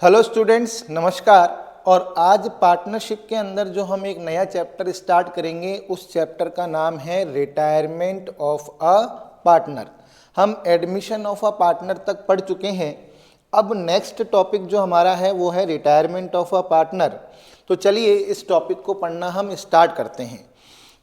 Hello students, नमस्कार। और आज पार्टनरशिप के अंदर जो हम एक नया चैप्टर स्टार्ट करेंगे उस चैप्टर का नाम है रिटायरमेंट ऑफ अ पार्टनर। हम एडमिशन ऑफ अ पार्टनर तक पढ़ चुके हैं। अब नेक्स्ट टॉपिक जो हमारा है वो है रिटायरमेंट ऑफ अ पार्टनर। तो चलिए इस टॉपिक को पढ़ना हम स्टार्ट करते हैं।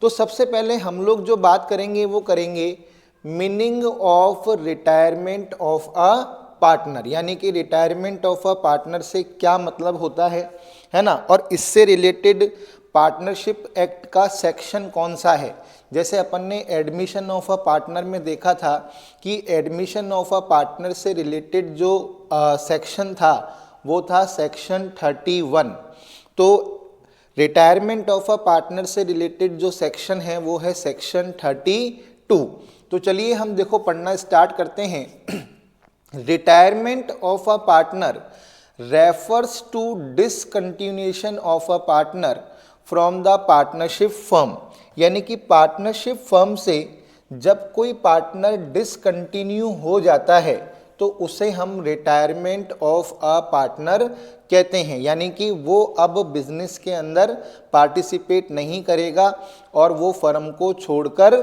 तो सबसे पहले हम लोग जो बात करेंगे वो करेंगे meaning of retirement of a partner, यानी कि रिटायरमेंट ऑफ अ पार्टनर से क्या मतलब होता है ना। और इससे रिलेटेड पार्टनरशिप एक्ट का सेक्शन कौन सा है। जैसे अपन ने एडमिशन ऑफ अ पार्टनर में देखा था कि एडमिशन ऑफ अ पार्टनर से रिलेटेड जो सेक्शन था वो था सेक्शन 31। तो रिटायरमेंट ऑफ अ पार्टनर से रिलेटेड जो सेक्शन है वो है सेक्शन 32। तो चलिए हम देखो पढ़ना स्टार्ट करते हैं। Retirement of a partner refers to discontinuation of a partner from the partnership firm, यानी कि पार्टनरशिप फर्म से जब कोई पार्टनर डिसकंटिन्यू हो जाता है तो उसे हम रिटायरमेंट ऑफ अ पार्टनर कहते हैं। यानी कि वो अब बिजनेस के अंदर पार्टिसिपेट नहीं करेगा और वो फर्म को छोड़कर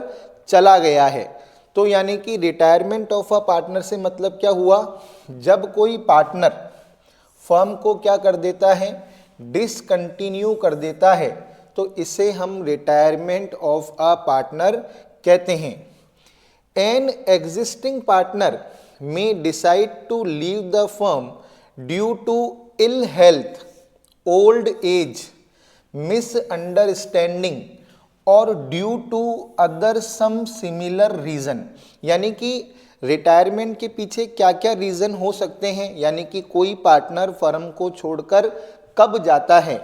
चला गया है। तो यानी कि रिटायरमेंट ऑफ अ पार्टनर से मतलब क्या हुआ, जब कोई पार्टनर फर्म को क्या कर देता है, डिसकंटिन्यू कर देता है, तो इसे हम रिटायरमेंट ऑफ अ पार्टनर कहते हैं। An existing partner may decide to leave the firm due to ill health, old age, misunderstanding और due to other some similar reason. यानी कि रिटायरमेंट के पीछे क्या क्या रीज़न हो सकते हैं, यानी कि कोई पार्टनर फर्म को छोड़कर कब जाता है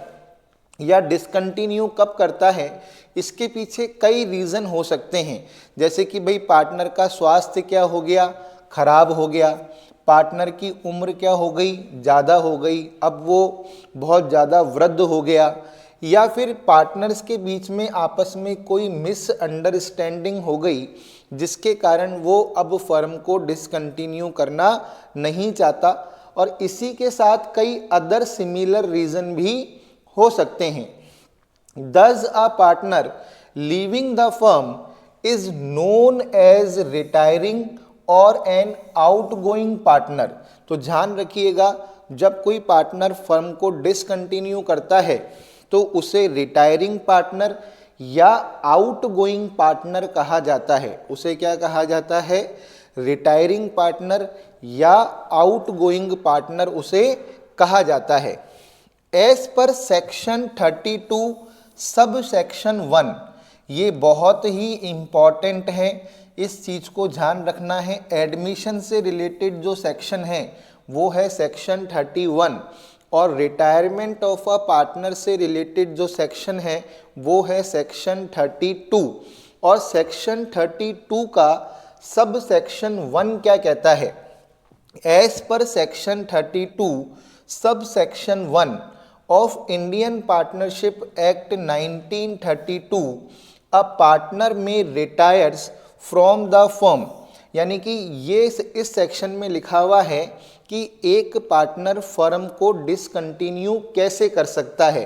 या डिसकंटिन्यू कब करता है, इसके पीछे कई रीज़न हो सकते हैं। जैसे कि भाई पार्टनर का स्वास्थ्य क्या हो गया, खराब हो गया, पार्टनर की उम्र क्या हो गई, ज़्यादा हो गई, अब वो बहुत ज़्यादा वृद्ध हो गया, या फिर पार्टनर्स के बीच में आपस में कोई मिसअंडरस्टैंडिंग हो गई जिसके कारण वो अब फर्म को डिसकंटिन्यू करना नहीं चाहता। और इसी के साथ कई अदर सिमिलर रीज़न भी हो सकते हैं। Thus a partner leaving the firm is known as retiring or an outgoing partner। तो ध्यान रखिएगा, जब कोई पार्टनर फर्म को डिसकंटिन्यू करता है तो उसे रिटायरिंग पार्टनर या आउटगोइंग पार्टनर कहा जाता है। उसे क्या कहा जाता है, रिटायरिंग पार्टनर या आउटगोइंग पार्टनर उसे कहा जाता है। As per section 32 sub section 1, ये बहुत ही इम्पॉर्टेंट है, इस चीज़ को ध्यान रखना है। एडमिशन से रिलेटेड जो सेक्शन है वो है सेक्शन 31 और रिटायरमेंट ऑफ अ पार्टनर से रिलेटेड जो सेक्शन है वो है सेक्शन 32। और सेक्शन 32 का सब सेक्शन 1 क्या कहता है, as per section 32 sub section 1 of Indian partnership act 1932 a partner में रिटायर्स फ्रॉम द फर्म। यानी कि ये इस सेक्शन में लिखा हुआ है कि एक पार्टनर फर्म को डिसकंटिन्यू कैसे कर सकता है।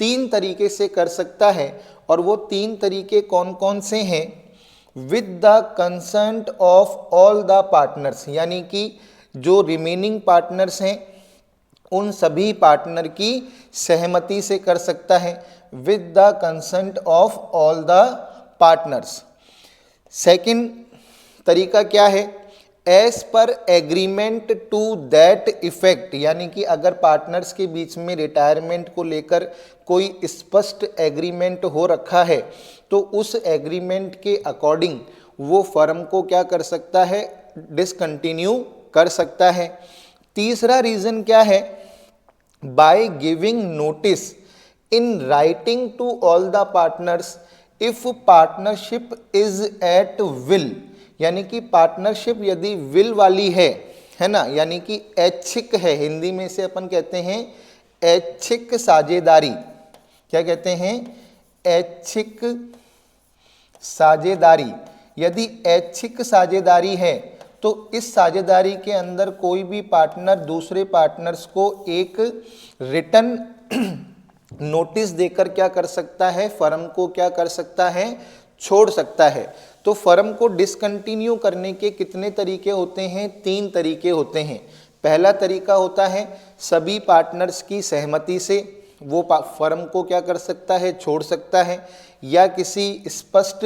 3 तरीके से कर सकता है और वो 3 तरीके कौन कौन से हैं, with the consent of all the partners, यानी कि जो रिमेनिंग पार्टनर्स हैं उन सभी पार्टनर की सहमति से कर सकता है, with the consent of all the partners. Second तरीका क्या है, as per agreement to that effect, यानी कि अगर पार्टनर्स के बीच में रिटायरमेंट को लेकर कोई स्पष्ट एग्रीमेंट हो रखा है तो उस एग्रीमेंट के अकॉर्डिंग वो फर्म को क्या कर सकता है, डिसकंटिन्यू कर सकता है। तीसरा रीज़न क्या है, by giving notice in writing to all the partners if partnership is at will. यानी कि पार्टनरशिप यदि विल वाली है ना, यानी कि ऐच्छिक है, हिंदी में से अपन कहते हैं ऐच्छिक साझेदारी। क्या कहते हैं, ऐच्छिक साझेदारी। यदि ऐच्छिक साझेदारी है तो इस साझेदारी के अंदर कोई भी पार्टनर दूसरे पार्टनर्स को एक रिटर्न नोटिस देकर क्या कर सकता है, फर्म को क्या कर सकता है, छोड़ सकता है। तो फर्म को डिसकंटिन्यू करने के कितने तरीके होते हैं, 3 तरीके होते हैं। पहला तरीका होता है सभी पार्टनर्स की सहमति से वो फर्म को क्या कर सकता है, छोड़ सकता है, या किसी स्पष्ट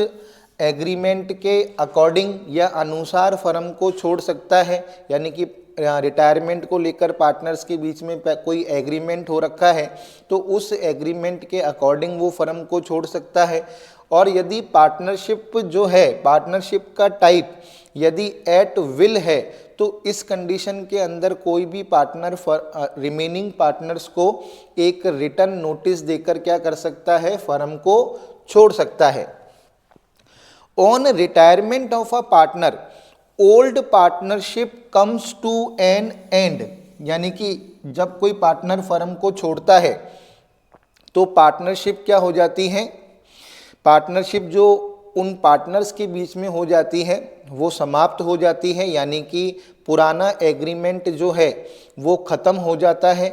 एग्रीमेंट के अकॉर्डिंग या अनुसार फर्म को छोड़ सकता है। यानी कि रिटायरमेंट को लेकर पार्टनर्स के बीच में कोई एग्रीमेंट हो रखा है तो उस एग्रीमेंट के अकॉर्डिंग वो फर्म को छोड़ सकता है। और यदि पार्टनरशिप जो है, पार्टनरशिप का टाइप यदि एट विल है तो इस कंडीशन के अंदर कोई भी पार्टनर रिमेनिंग पार्टनर्स को एक रिटर्न नोटिस देकर क्या कर सकता है, फर्म को छोड़ सकता है। On retirement of a partner old partnership comes to an end, यानी कि जब कोई पार्टनर फर्म को छोड़ता है तो पार्टनरशिप क्या हो जाती है, पार्टनरशिप जो उन पार्टनर्स के बीच में हो जाती है वो समाप्त हो जाती है, यानी कि पुराना एग्रीमेंट जो है वो ख़त्म हो जाता है।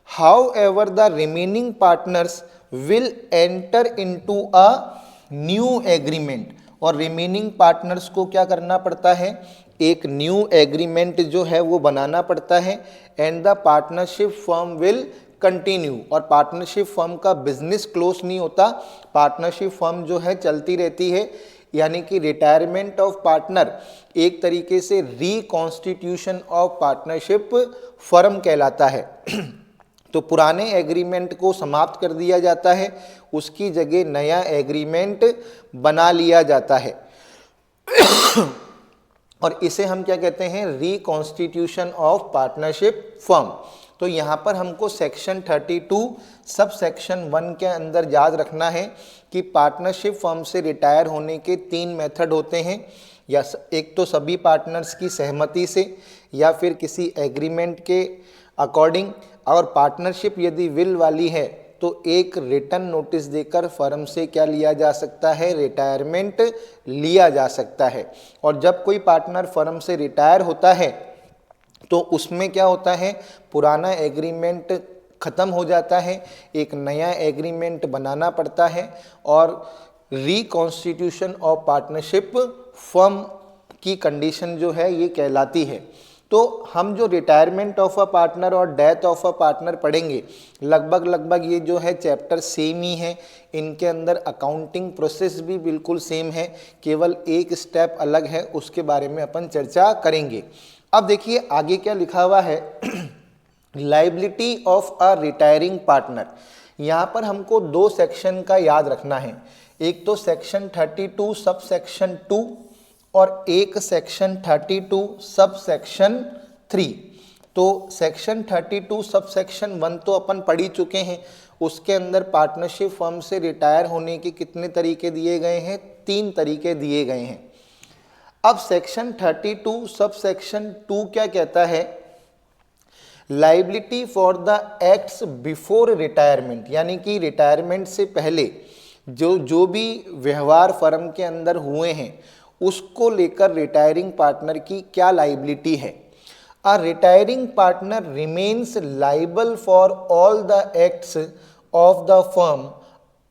How ever the remaining partners will enter into a new agreement, और रिमेनिंग पार्टनर्स को क्या करना पड़ता है, एक न्यू एग्रीमेंट जो है वो बनाना पड़ता है। And the partnership firm will continue, और पार्टनरशिप फर्म का बिजनेस क्लोज नहीं होता, पार्टनरशिप फर्म जो है चलती रहती है। यानी कि रिटायरमेंट ऑफ पार्टनर एक तरीके से रिकॉन्स्टिट्यूशन ऑफ पार्टनरशिप फर्म कहलाता है। तो पुराने एग्रीमेंट को समाप्त कर दिया जाता है, उसकी जगह नया एग्रीमेंट बना लिया जाता है और इसे हम क्या कहते हैं, रिकॉन्स्टिट्यूशन ऑफ पार्टनरशिप फर्म। तो यहाँ पर हमको सेक्शन 32 सब सेक्शन 1 के अंदर याद रखना है कि पार्टनरशिप फर्म से रिटायर होने के 3 मेथड होते हैं, या एक तो सभी पार्टनर्स की सहमति से, या फिर किसी एग्रीमेंट के अकॉर्डिंग, और पार्टनरशिप यदि विल वाली है तो एक रिटर्न नोटिस देकर फर्म से क्या लिया जा सकता है, रिटायरमेंट लिया जा सकता है। और जब कोई पार्टनर फर्म से रिटायर होता है तो उसमें क्या होता है, पुराना एग्रीमेंट ख़त्म हो जाता है, एक नया एग्रीमेंट बनाना पड़ता है, और रिकॉन्स्टिट्यूशन ऑफ पार्टनरशिप फर्म की कंडीशन जो है ये कहलाती है। तो हम जो रिटायरमेंट ऑफ अ पार्टनर और डेथ ऑफ अ पार्टनर पढ़ेंगे, लगभग ये जो है चैप्टर सेम ही है, इनके अंदर अकाउंटिंग प्रोसेस भी बिल्कुल सेम है, केवल एक स्टेप अलग है, उसके बारे में अपन चर्चा करेंगे। अब देखिए आगे क्या लिखा हुआ है, liability of a retiring partner. यहाँ पर हमको 2 सेक्शन का याद रखना है, एक तो सेक्शन 32 सब सेक्शन 2 और एक सेक्शन 32 सब सेक्शन 3। तो सेक्शन 32 सब सेक्शन 1 तो अपन पढ़ ही चुके हैं, उसके अंदर पार्टनरशिप फर्म से रिटायर होने के कितने तरीके दिए गए हैं, 3 तरीके दिए गए हैं। अब सेक्शन 32 सब सेक्शन 2 क्या कहता है, liability for the acts before retirement, यानी कि रिटायरमेंट से पहले जो भी व्यवहार फर्म के अंदर हुए हैं उसको लेकर रिटायरिंग पार्टनर की क्या लाइबिलिटी है। A retiring partner remains liable for all the acts of the firm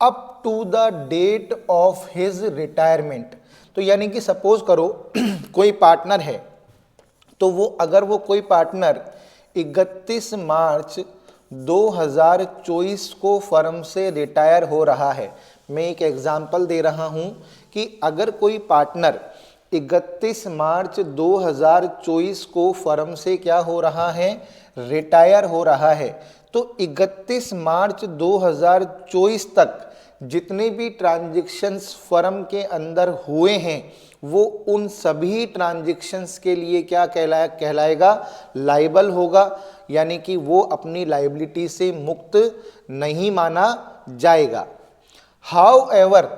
up to the date of his retirement. तो यानी कि सपोज करो कोई पार्टनर है, तो वो कोई पार्टनर 31 मार्च 2024 को फर्म से रिटायर हो रहा है। मैं एक एग्जांपल दे रहा हूं कि अगर कोई पार्टनर 31 मार्च 2024 को फर्म से क्या हो रहा है, रिटायर हो रहा है, तो 31 मार्च 2024 तक जितने भी ट्रांजैक्शंस फर्म के अंदर हुए हैं वो उन सभी ट्रांजैक्शंस के लिए क्या कहलाएगा, लाइबल होगा, यानी कि वो अपनी लाइबिलिटी से मुक्त नहीं माना जाएगा। However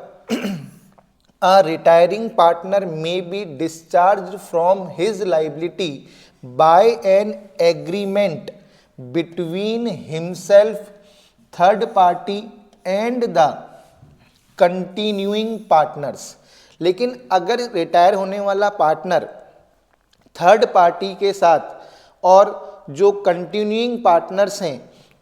a retiring partner may be discharged from his liability by an agreement between himself, third party and the continuing partners। लेकिन अगर रिटायर होने वाला पार्टनर थर्ड पार्टी के साथ और जो कंटिन्यूइंग पार्टनर्स हैं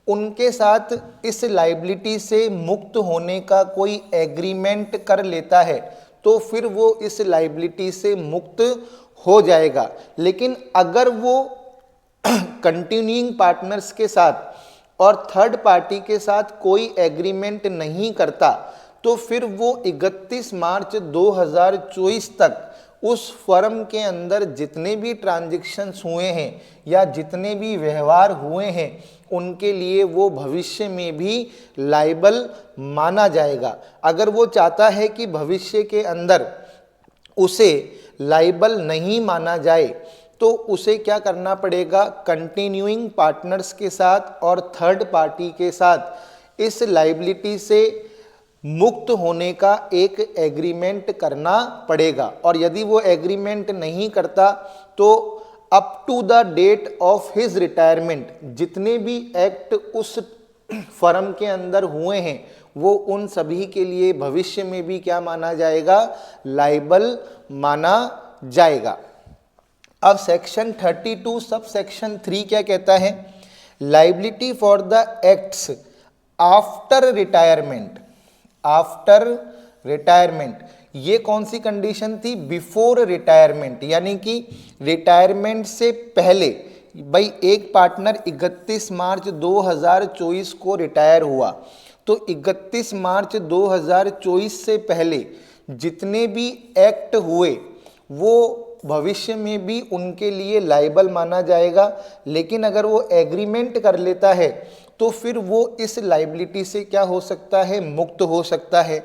उनके साथ इस लाइबिलिटी से मुक्त होने का कोई एग्रीमेंट कर लेता है तो फिर वो इस लाइबिलिटी से मुक्त हो जाएगा। लेकिन अगर वो कंटिन्यूइंग पार्टनर्स के साथ और थर्ड पार्टी के साथ कोई एग्रीमेंट नहीं करता तो फिर वो 31 मार्च 2024 तक उस फर्म के अंदर जितने भी ट्रांजैक्शंस हुए हैं या जितने भी व्यवहार हुए हैं उनके लिए वो भविष्य में भी लायबल माना जाएगा। अगर वो चाहता है कि भविष्य के अंदर उसे लायबल नहीं माना जाए तो उसे क्या करना पड़ेगा, कंटिन्यूइंग पार्टनर्स के साथ और थर्ड पार्टी के साथ इस लायबिलिटी से मुक्त होने का एक एग्रीमेंट करना पड़ेगा। और यदि वो एग्रीमेंट नहीं करता तो up to the date of his retirement जितने भी एक्ट उस फर्म के अंदर हुए हैं वो उन सभी के लिए भविष्य में भी क्या माना जाएगा, लायबल माना जाएगा। अब सेक्शन 32 सब सेक्शन 3 क्या कहता है, liability for the acts after retirement. After retirement ये कौन सी कंडीशन थी, बिफोर रिटायरमेंट, यानी कि रिटायरमेंट से पहले। भाई एक पार्टनर 31 मार्च 2024 को रिटायर हुआ तो 31 मार्च 2024 से पहले जितने भी एक्ट हुए वो भविष्य में भी उनके लिए लायबल माना जाएगा। लेकिन अगर वो एग्रीमेंट कर लेता है तो फिर वो इस लायबिलिटी से क्या हो सकता है, मुक्त हो सकता है।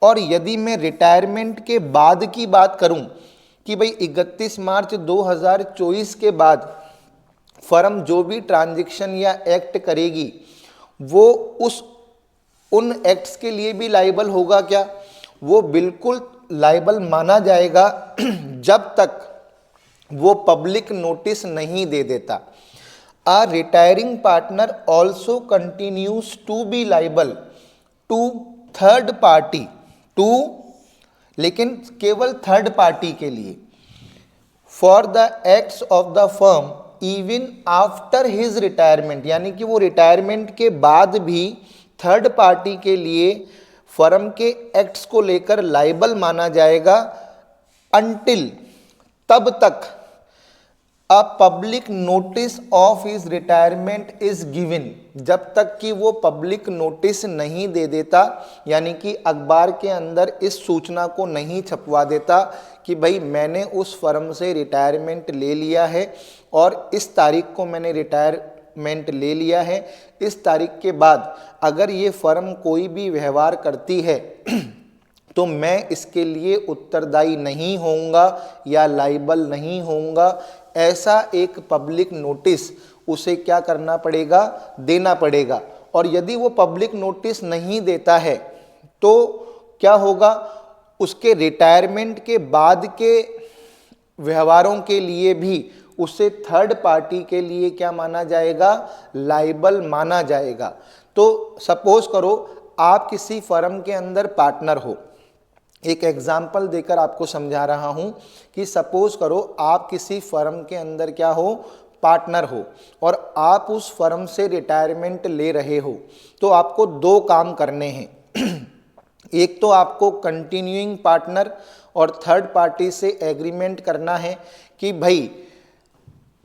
और यदि मैं रिटायरमेंट के बाद की बात करूं कि भाई 31 मार्च 2024 के बाद फर्म जो भी ट्रांजैक्शन या एक्ट करेगी वो उन एक्ट्स के लिए भी लायबल होगा क्या, वो बिल्कुल लायबल माना जाएगा जब तक वो पब्लिक नोटिस नहीं दे देता। A retiring partner also continues to be liable to third party, to लेकिन केवल थर्ड पार्टी के लिए, for the acts of the firm even after his retirement, यानी कि वो रिटायरमेंट के बाद भी थर्ड पार्टी के लिए फर्म के एक्ट्स को लेकर लायबल माना जाएगा until, तब तक a public notice of his retirement is given, जब तक कि वो पब्लिक नोटिस नहीं दे देता, यानी कि अखबार के अंदर इस सूचना को नहीं छपवा देता कि भाई मैंने उस फर्म से रिटायरमेंट ले लिया है और इस तारीख को मैंने रिटायरमेंट ले लिया है, इस तारीख के बाद अगर ये फर्म कोई भी व्यवहार करती है तो मैं इसके लिए उत्तरदायी नहीं होऊंगा या लायबल नहीं होऊंगा। ऐसा एक पब्लिक नोटिस उसे क्या करना पड़ेगा, देना पड़ेगा। और यदि वो पब्लिक नोटिस नहीं देता है तो क्या होगा, उसके रिटायरमेंट के बाद के व्यवहारों के लिए भी उसे थर्ड पार्टी के लिए क्या माना जाएगा, लायबल माना जाएगा। तो सपोज करो आप किसी फर्म के अंदर पार्टनर हो, एक एग्जाम्पल देकर आपको समझा रहा हूं कि सपोज करो आप किसी फर्म के अंदर क्या हो, पार्टनर हो और आप उस फर्म से रिटायरमेंट ले रहे हो। तो आपको दो काम करने हैं एक तो आपको कंटिन्यूइंग पार्टनर और थर्ड पार्टी से एग्रीमेंट करना है कि भाई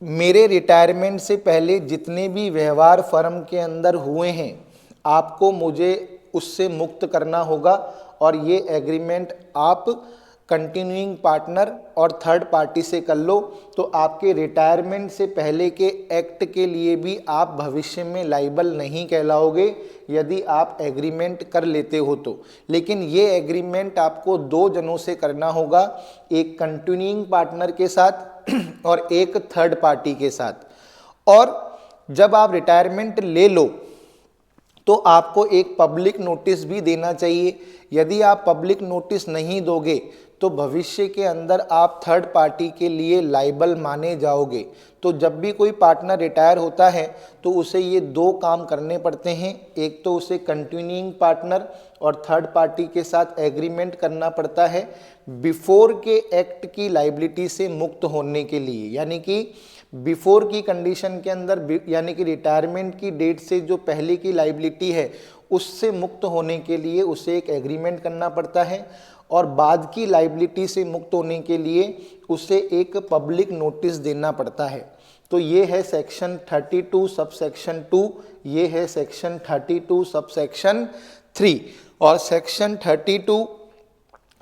मेरे रिटायरमेंट से पहले जितने भी व्यवहार फर्म के अंदर हुए हैं आपको मुझे उससे मुक्त करना होगा। और ये एग्रीमेंट आप कंटिन्यूइंग पार्टनर और थर्ड पार्टी से कर लो तो आपके रिटायरमेंट से पहले के एक्ट के लिए भी आप भविष्य में लायबल नहीं कहलाओगे यदि आप एग्रीमेंट कर लेते हो तो। लेकिन ये एग्रीमेंट आपको दो जनों से करना होगा, एक कंटिन्यूइंग पार्टनर के साथ और एक थर्ड पार्टी के साथ। और जब आप रिटायरमेंट ले लो तो आपको एक पब्लिक नोटिस भी देना चाहिए। यदि आप पब्लिक नोटिस नहीं दोगे तो भविष्य के अंदर आप थर्ड पार्टी के लिए लाइबल माने जाओगे। तो जब भी कोई पार्टनर रिटायर होता है तो उसे ये दो काम करने पड़ते हैं, एक तो उसे कंटिन्यूइंग पार्टनर और थर्ड पार्टी के साथ एग्रीमेंट करना पड़ता है बिफोर के एक्ट की लाइबिलिटी से मुक्त होने के लिए। यानी कि बिफोर की कंडीशन के अंदर, यानी कि रिटायरमेंट की डेट से जो पहले की लाइबिलिटी है उससे मुक्त होने के लिए उसे एक एग्रीमेंट करना पड़ता है, और बाद की लाइबिलिटी से मुक्त होने के लिए उसे एक पब्लिक नोटिस देना पड़ता है। तो ये है सेक्शन 32 सब सेक्शन 2, ये है सेक्शन 32 सब सेक्शन 3। और सेक्शन 32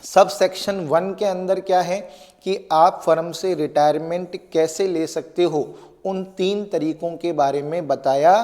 सब सेक्शन 1 के अंदर क्या है कि आप फर्म से रिटायरमेंट कैसे ले सकते हो, उन 3 तरीकों के बारे में बताया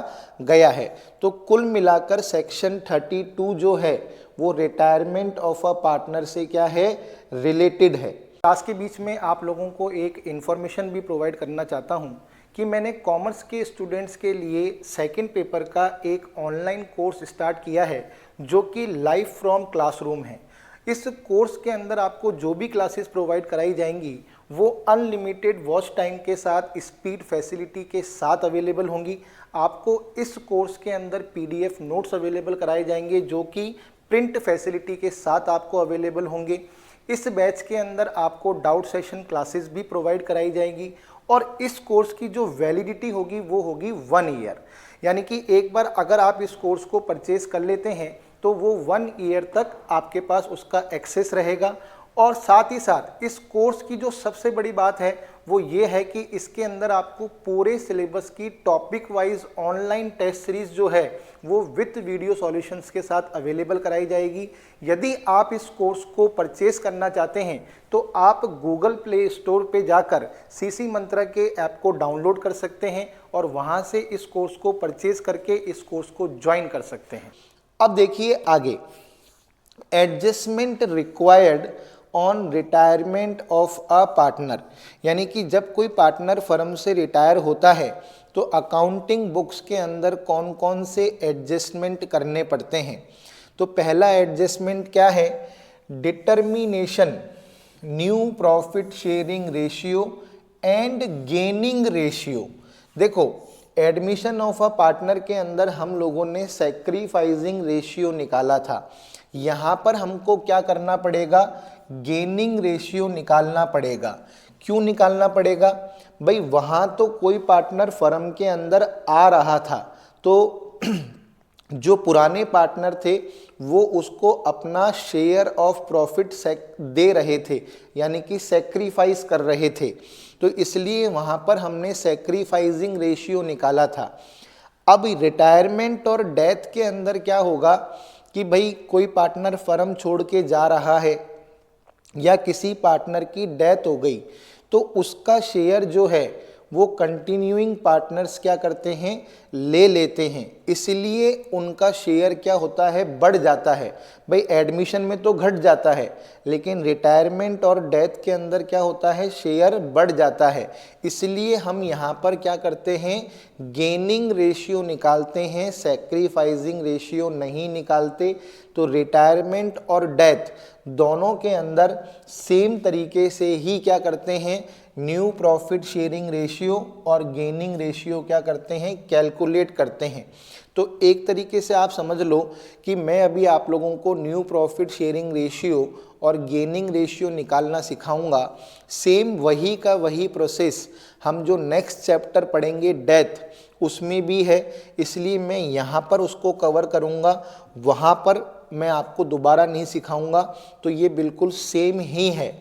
गया है। तो कुल मिलाकर सेक्शन 32 जो है वो रिटायरमेंट ऑफ अ पार्टनर से क्या है, रिलेटेड है। क्लास के बीच में आप लोगों को एक इन्फॉर्मेशन भी प्रोवाइड करना चाहता हूं कि मैंने कॉमर्स के स्टूडेंट्स के लिए सेकंड पेपर का एक ऑनलाइन कोर्स स्टार्ट किया है जो कि लाइव फ्रॉम क्लासरूम है। इस कोर्स के अंदर आपको जो भी क्लासेस प्रोवाइड कराई जाएंगी वो अनलिमिटेड वॉच टाइम के साथ स्पीड फैसिलिटी के साथ अवेलेबल होंगी। आपको इस कोर्स के अंदर पीडीएफ नोट्स अवेलेबल कराए जाएंगे जो कि प्रिंट फैसिलिटी के साथ आपको अवेलेबल होंगे। इस बैच के अंदर आपको डाउट सेशन क्लासेस भी प्रोवाइड कराई जाएंगी, और इस कोर्स की जो वैलिडिटी होगी वो होगी 1 ईयर। यानी कि एक बार अगर आप इस कोर्स को परचेज कर लेते हैं तो वो 1 ईयर तक आपके पास उसका एक्सेस रहेगा। और साथ ही साथ इस कोर्स की जो सबसे बड़ी बात है वो ये है कि इसके अंदर आपको पूरे सिलेबस की topic wise online test series जो है वो विथ वीडियो सॉल्यूशंस के साथ अवेलेबल कराई जाएगी। यदि आप इस कोर्स को परचेज करना चाहते हैं तो आप गूगल प्ले स्टोर पे जाकर सीसी मंत्रा के ऐप को डाउनलोड कर सकते हैं और वहां से इस कोर्स को परचेज करके इस कोर्स को ज्वाइन कर सकते हैं। अब देखिए आगे, adjustment required on retirement of a partner. यानी कि जब कोई पार्टनर फर्म से रिटायर होता है तो अकाउंटिंग बुक्स के अंदर कौन कौन से एडजस्टमेंट करने पड़ते हैं। तो पहला एडजस्टमेंट क्या है, determination new profit sharing ratio and gaining ratio. देखो, एडमिशन ऑफ अ पार्टनर के अंदर हम लोगों ने सैक्रिफाइसिंग रेशियो निकाला था। यहाँ पर हमको क्या करना पड़ेगा, गेनिंग रेशियो निकालना पड़ेगा। क्यों निकालना पड़ेगा भाई, वहाँ तो कोई पार्टनर फर्म के अंदर आ रहा था तो जो पुराने पार्टनर थे वो उसको अपना शेयर ऑफ प्रॉफिट दे रहे थे, यानी कि सेक्रीफाइस कर रहे थे। तो इसलिए वहाँ पर हमने सेक्रीफाइसिंग रेशियो निकाला था। अब रिटायरमेंट और डेथ के अंदर क्या होगा कि भाई कोई पार्टनर फर्म छोड़ के जा रहा है या किसी पार्टनर की डेथ हो गई तो उसका शेयर जो है वो कंटिन्यूइंग पार्टनर्स क्या करते हैं, ले लेते हैं। इसलिए उनका शेयर क्या होता है, बढ़ जाता है। भाई एडमिशन में तो घट जाता है लेकिन रिटायरमेंट और डेथ के अंदर क्या होता है, शेयर बढ़ जाता है। इसलिए हम यहाँ पर क्या करते हैं, गेनिंग रेशियो निकालते हैं, सैक्रिफाइसिंग रेशियो नहीं निकालते। तो रिटायरमेंट और डेथ दोनों के अंदर सेम तरीके से ही क्या करते हैं, न्यू प्रॉफिट शेयरिंग रेशियो और गेनिंग रेशियो क्या करते हैं, कैलकुलेट करते हैं। तो एक तरीके से आप समझ लो कि मैं अभी आप लोगों को न्यू प्रॉफिट शेयरिंग रेशियो और गेनिंग रेशियो निकालना सिखाऊंगा। सेम वही का वही प्रोसेस हम जो नेक्स्ट चैप्टर पढ़ेंगे डेथ, उसमें भी है। इसलिए मैं यहाँ पर उसको कवर करूँगा, वहाँ पर मैं आपको दोबारा नहीं सिखाऊंगा। तो ये बिल्कुल सेम ही है।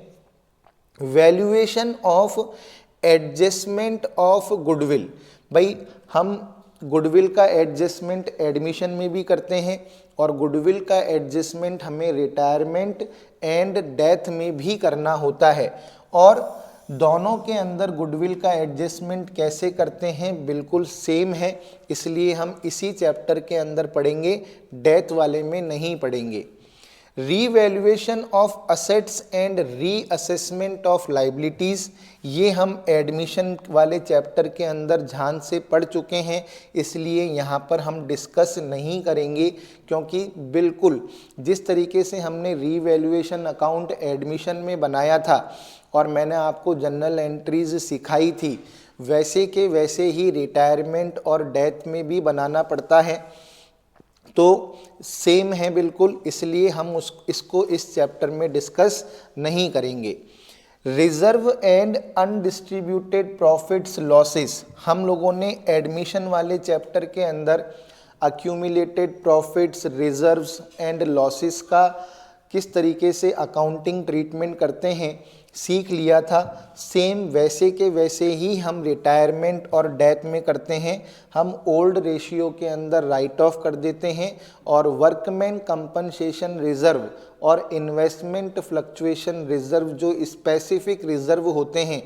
Valuation of adjustment of goodwill, भाई हम गुडविल का एडजस्टमेंट एडमिशन में भी करते हैं और गुडविल का एडजस्टमेंट हमें रिटायरमेंट एंड डेथ में भी करना होता है। और दोनों के अंदर गुडविल का एडजस्टमेंट कैसे करते हैं, बिल्कुल सेम है। इसलिए हम इसी चैप्टर के अंदर पढ़ेंगे, डेथ वाले में नहीं पढ़ेंगे। Revaluation of assets and reassessment of liabilities, ये हम एडमिशन वाले चैप्टर के अंदर ध्यान से पढ़ चुके हैं, इसलिए यहाँ पर हम डिस्कस नहीं करेंगे, क्योंकि बिल्कुल जिस तरीके से हमने रीवैल्यूएशन अकाउंट एडमिशन में बनाया था और मैंने आपको जनरल एंट्रीज सिखाई थी, वैसे के वैसे ही रिटायरमेंट और डेथ में भी बनाना पड़ता है, तो सेम है बिल्कुल, इसलिए हम इसको इस चैप्टर में डिस्कस नहीं करेंगे। Reserve and undistributed profits losses, हम लोगों ने एडमिशन वाले चैप्टर के अंदर accumulated profits, reserves and losses का किस तरीके से अकाउंटिंग ट्रीटमेंट करते हैं सीख लिया था। सेम वैसे के वैसे ही हम रिटायरमेंट और डेथ में करते हैं। हम ओल्ड रेशियो के अंदर राइट ऑफ कर देते हैं और वर्कमैन कंपनसेशन रिजर्व और इन्वेस्टमेंट फ्लक्चुएशन रिजर्व जो स्पेसिफिक रिजर्व होते हैं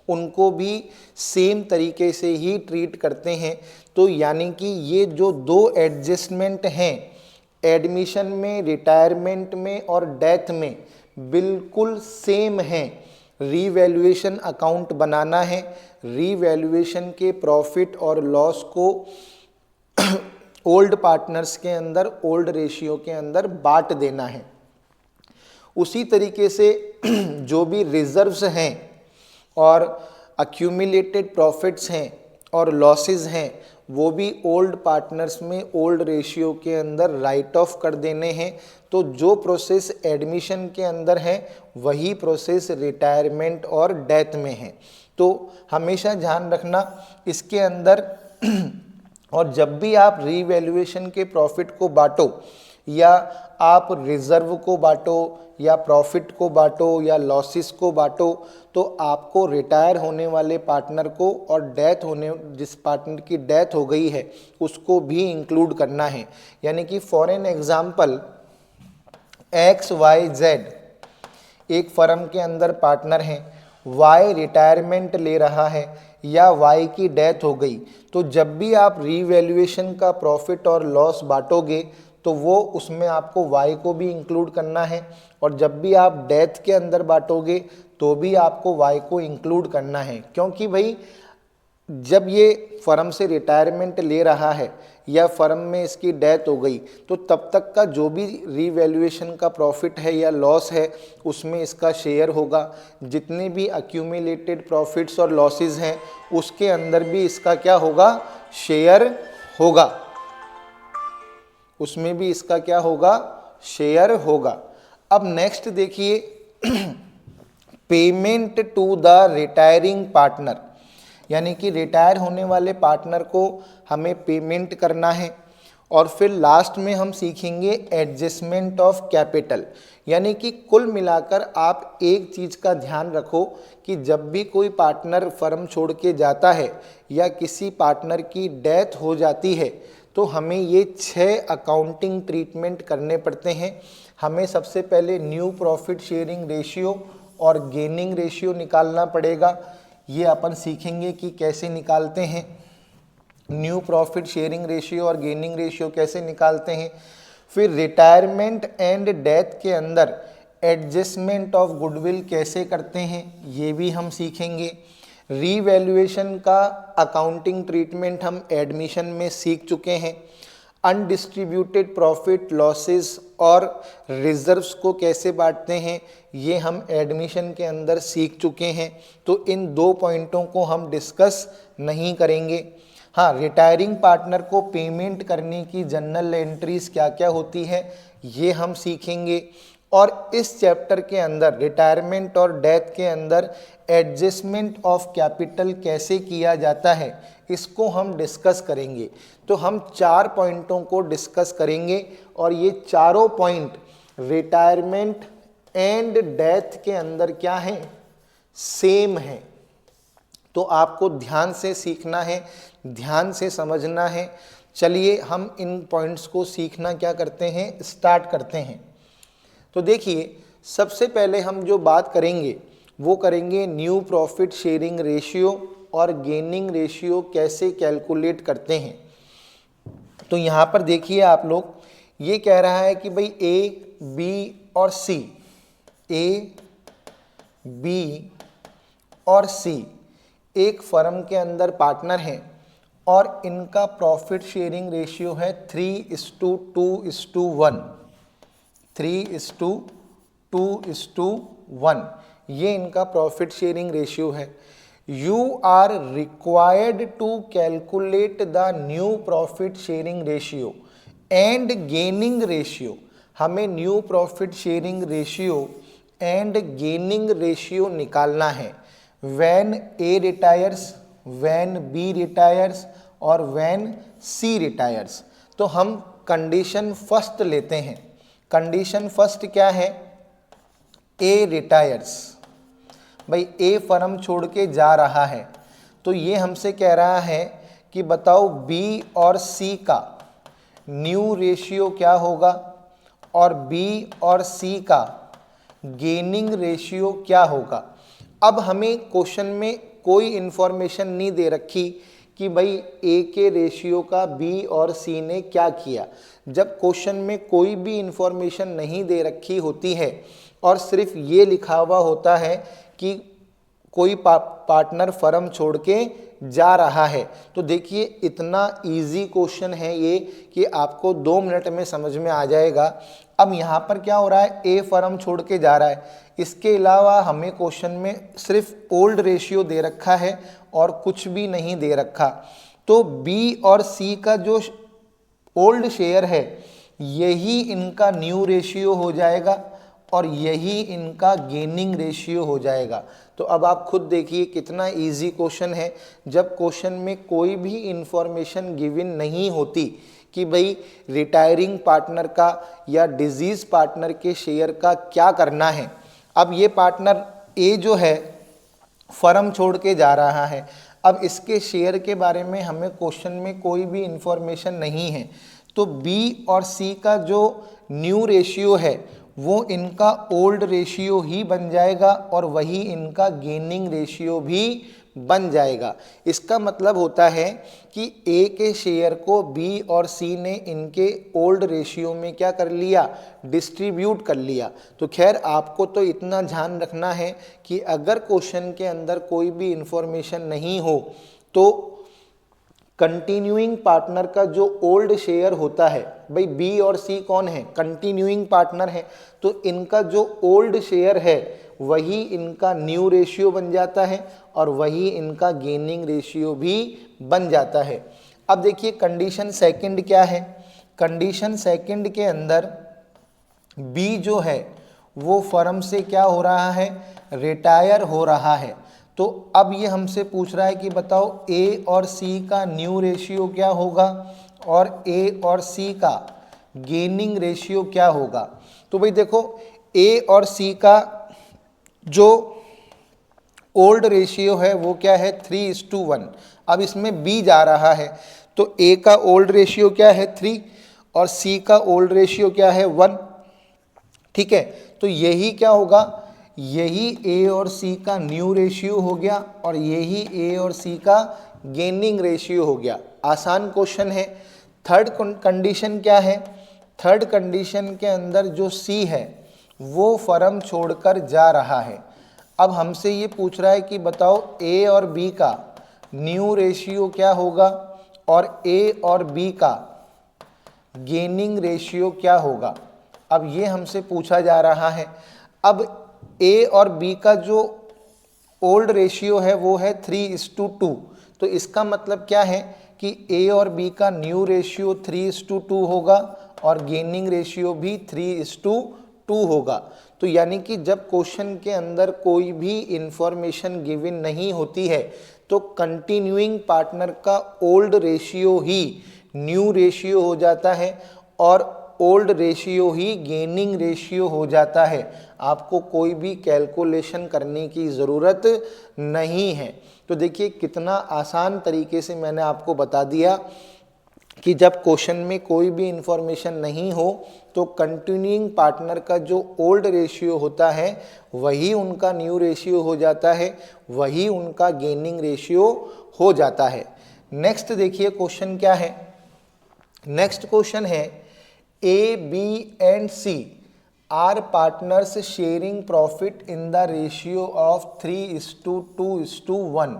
उनको भी सेम तरीके से ही ट्रीट करते हैं। तो यानी कि ये जो दो एडजस्टमेंट हैं एडमिशन में, रिटायरमेंट में और डेथ में, बिल्कुल सेम है। रीवैल्यूएशन अकाउंट बनाना है, रीवैल्यूएशन के प्रॉफिट और लॉस को ओल्ड पार्टनर्स के अंदर, ओल्ड रेशियो के अंदर बांट देना है। उसी तरीके से जो भी रिजर्व्स हैं और अक्यूमुलेटेड प्रॉफिट्स हैं और लॉसेस हैं वो भी ओल्ड पार्टनर्स में ओल्ड रेशियो के अंदर राइट ऑफ कर देने हैं। तो जो प्रोसेस एडमिशन के अंदर है वही प्रोसेस रिटायरमेंट और डेथ में है। तो हमेशा ध्यान रखना इसके अंदर और जब भी आप रीवैल्यूएशन के प्रॉफिट को बांटो या आप रिजर्व को बांटो या प्रॉफिट को बांटो या लॉसेस को बांटो, तो आपको रिटायर होने वाले पार्टनर को और डेथ होने जिस पार्टनर की डेथ हो गई है उसको भी इंक्लूड करना है। यानी कि फॉर एन एग्जांपल XYZ एक फर्म के अंदर पार्टनर हैं, Y रिटायरमेंट ले रहा है या Y की डेथ हो गई, तो जब भी आप रीवैल्यूएशन का प्रॉफिट और लॉस बांटोगे तो वो उसमें आपको Y को भी इंक्लूड करना है और जब भी आप डेथ के अंदर बांटोगे तो भी आपको Y को इंक्लूड करना है। क्योंकि भाई जब ये फर्म से रिटायरमेंट ले रहा है या फर्म में इसकी डेथ हो गई तो तब तक का जो भी रीवैल्यूएशन का प्रॉफिट है या लॉस है उसमें इसका शेयर होगा। जितने भी अक्यूमुलेटेड प्रॉफिट्स और लॉसेस हैं उसके अंदर भी इसका क्या होगा, शेयर होगा, उसमें भी इसका क्या होगा, शेयर होगा। अब नेक्स्ट देखिए payment to the retiring partner, यानी कि रिटायर होने वाले पार्टनर को हमें पेमेंट करना है। और फिर लास्ट में हम सीखेंगे एडजस्टमेंट ऑफ कैपिटल, यानी कि कुल मिलाकर आप एक चीज़ का ध्यान रखो कि जब भी कोई पार्टनर फर्म छोड़ के जाता है या किसी पार्टनर की डेथ हो जाती है तो हमें ये 6 अकाउंटिंग ट्रीटमेंट करने पड़ते हैं। हमें सबसे पहले न्यू प्रॉफिट शेयरिंग रेशियो और गेनिंग रेशियो निकालना पड़ेगा। ये अपन सीखेंगे कि कैसे निकालते हैं, न्यू प्रॉफिट शेयरिंग रेशियो और गेनिंग रेशियो कैसे निकालते हैं। फिर रिटायरमेंट एंड डेथ के अंदर एडजस्टमेंट ऑफ गुडविल कैसे करते हैं ये भी हम सीखेंगे। रीवैल्यूएशन का अकाउंटिंग ट्रीटमेंट हम एडमिशन में सीख चुके हैं। अनडिस्ट्रीब्यूटेड प्रॉफिट, लॉसेस और रिजर्व्स को कैसे बांटते हैं ये हम एडमिशन के अंदर सीख चुके हैं। तो इन 2 पॉइंटों को हम डिस्कस नहीं करेंगे। हाँ, रिटायरिंग पार्टनर को पेमेंट करने की जनरल एंट्रीज क्या क्या होती है ये हम सीखेंगे। और इस चैप्टर के अंदर रिटायरमेंट और डेथ के अंदर एडजस्टमेंट ऑफ कैपिटल कैसे किया जाता है इसको हम डिस्कस करेंगे। तो हम 4 पॉइंटों को डिस्कस करेंगे और ये चारों पॉइंट रिटायरमेंट एंड डेथ के अंदर क्या है, सेम है। तो आपको ध्यान से सीखना है, ध्यान से समझना है। चलिए हम इन पॉइंट्स को सीखना क्या करते हैं, स्टार्ट करते हैं। तो देखिए सबसे पहले हम जो बात करेंगे वो करेंगे न्यू प्रॉफिट शेयरिंग रेशियो और गेनिंग रेशियो कैसे कैलकुलेट करते हैं। तो यहाँ पर देखिए आप लोग, ये कह रहा है कि भाई A, B और सी, ए बी और सी एक फर्म के अंदर पार्टनर हैं और इनका प्रॉफिट शेयरिंग रेशियो है 3:2:1, 3:2:1, ये इनका प्रॉफिट शेयरिंग रेशियो है। You are required to calculate the new profit sharing ratio and gaining ratio. हमें new profit sharing ratio and gaining ratio निकालना है when A retires, when B retires और when C retires. तो हम condition first लेते हैं। Condition first क्या है? ए रिटायर्स। भाई ए फर्म छोड़ के जा रहा है, तो ये हमसे कह रहा है कि बताओ बी और सी का न्यू रेशियो क्या होगा और बी और सी का गेनिंग रेशियो क्या होगा। अब हमें क्वेश्चन में कोई इंफॉर्मेशन नहीं दे रखी कि भाई ए के रेशियो का बी और सी ने क्या किया। जब क्वेश्चन में कोई भी इंफॉर्मेशन नहीं दे रखी होती है और सिर्फ ये लिखा हुआ होता है कि कोई पार्टनर फर्म छोड़ के जा रहा है, तो देखिए इतना इजी क्वेश्चन है ये कि आपको 2 मिनट में समझ में आ जाएगा। अब यहाँ पर क्या हो रहा है? ए फर्म छोड़ के जा रहा है। इसके अलावा हमें क्वेश्चन में सिर्फ ओल्ड रेशियो दे रखा है और कुछ भी नहीं दे रखा। तो बी और सी का जो ओल्ड शेयर है यही इनका न्यू रेशियो हो जाएगा और यही इनका गेनिंग रेशियो हो जाएगा। तो अब आप खुद देखिए कितना इजी क्वेश्चन है। जब क्वेश्चन में कोई भी इंफॉर्मेशन गिवन नहीं होती कि भाई रिटायरिंग पार्टनर का या डिजीज पार्टनर के शेयर का क्या करना है। अब ये पार्टनर ए जो है फर्म छोड़ के जा रहा है, अब इसके शेयर के बारे में हमें क्वेश्चन में कोई भी इंफॉर्मेशन नहीं है, तो बी और सी का जो न्यू रेशियो है वो इनका ओल्ड रेशियो ही बन जाएगा और वही इनका गेनिंग रेशियो भी बन जाएगा। इसका मतलब होता है कि ए के शेयर को बी और सी ने इनके ओल्ड रेशियो में क्या कर लिया? डिस्ट्रीब्यूट कर लिया। तो खैर आपको तो इतना ध्यान रखना है कि अगर क्वेश्चन के अंदर कोई भी इंफॉर्मेशन नहीं हो तो कंटिन्यूइंग पार्टनर का जो ओल्ड शेयर होता है, भाई बी और सी कौन है? कंटिन्यूइंग पार्टनर है, तो इनका जो ओल्ड शेयर है वही इनका न्यू रेशियो बन जाता है और वही इनका गेनिंग रेशियो भी बन जाता है। अब देखिए कंडीशन सेकंड क्या है? कंडीशन सेकंड के अंदर बी जो है वो फर्म से क्या हो रहा है? रिटायर हो रहा है। तो अब ये हमसे पूछ रहा है कि बताओ ए और सी का न्यू रेशियो क्या होगा और ए और सी का गेनिंग रेशियो क्या होगा। तो भाई देखो ए और सी का जो ओल्ड रेशियो है वो क्या है? 3:1। अब इसमें बी जा रहा है तो ए का ओल्ड रेशियो क्या है? 3 और सी का ओल्ड रेशियो क्या है? 1। ठीक है, तो यही क्या होगा? यही ए और सी का न्यू रेशियो हो गया और यही ए और सी का गेनिंग रेशियो हो गया। आसान क्वेश्चन है। थर्ड कंडीशन क्या है? थर्ड कंडीशन के अंदर जो सी है वो फर्म छोड़कर जा रहा है। अब हमसे ये पूछ रहा है कि बताओ ए और बी का न्यू रेशियो क्या होगा और ए और बी का गेनिंग रेशियो क्या होगा। अब ये हमसे पूछा जा रहा है। अब ए और बी का जो ओल्ड रेशियो है वो है 3:2। तो इसका मतलब क्या है कि ए और बी का न्यू रेशियो 3:2 होगा और गेनिंग रेशियो भी 3:2 होगा। तो यानी कि जब क्वेश्चन के अंदर कोई भी इंफॉर्मेशन गिवन नहीं होती है तो कंटिन्यूइंग पार्टनर का ओल्ड रेशियो ही न्यू रेशियो हो जाता है और ओल्ड रेशियो ही गेनिंग रेशियो हो जाता है। आपको कोई भी कैलकुलेशन करने की ज़रूरत नहीं है। तो देखिए कितना आसान तरीके से मैंने आपको बता दिया कि जब क्वेश्चन में कोई भी इंफॉर्मेशन नहीं हो तो कंटिन्यूइंग पार्टनर का जो ओल्ड रेशियो होता है वही उनका न्यू रेशियो हो जाता है, वही उनका गेनिंग रेशियो हो जाता है। नेक्स्ट देखिए क्वेश्चन क्या है? नेक्स्ट क्वेश्चन है A, B and C are partners sharing profit in the ratio of 3:2:1।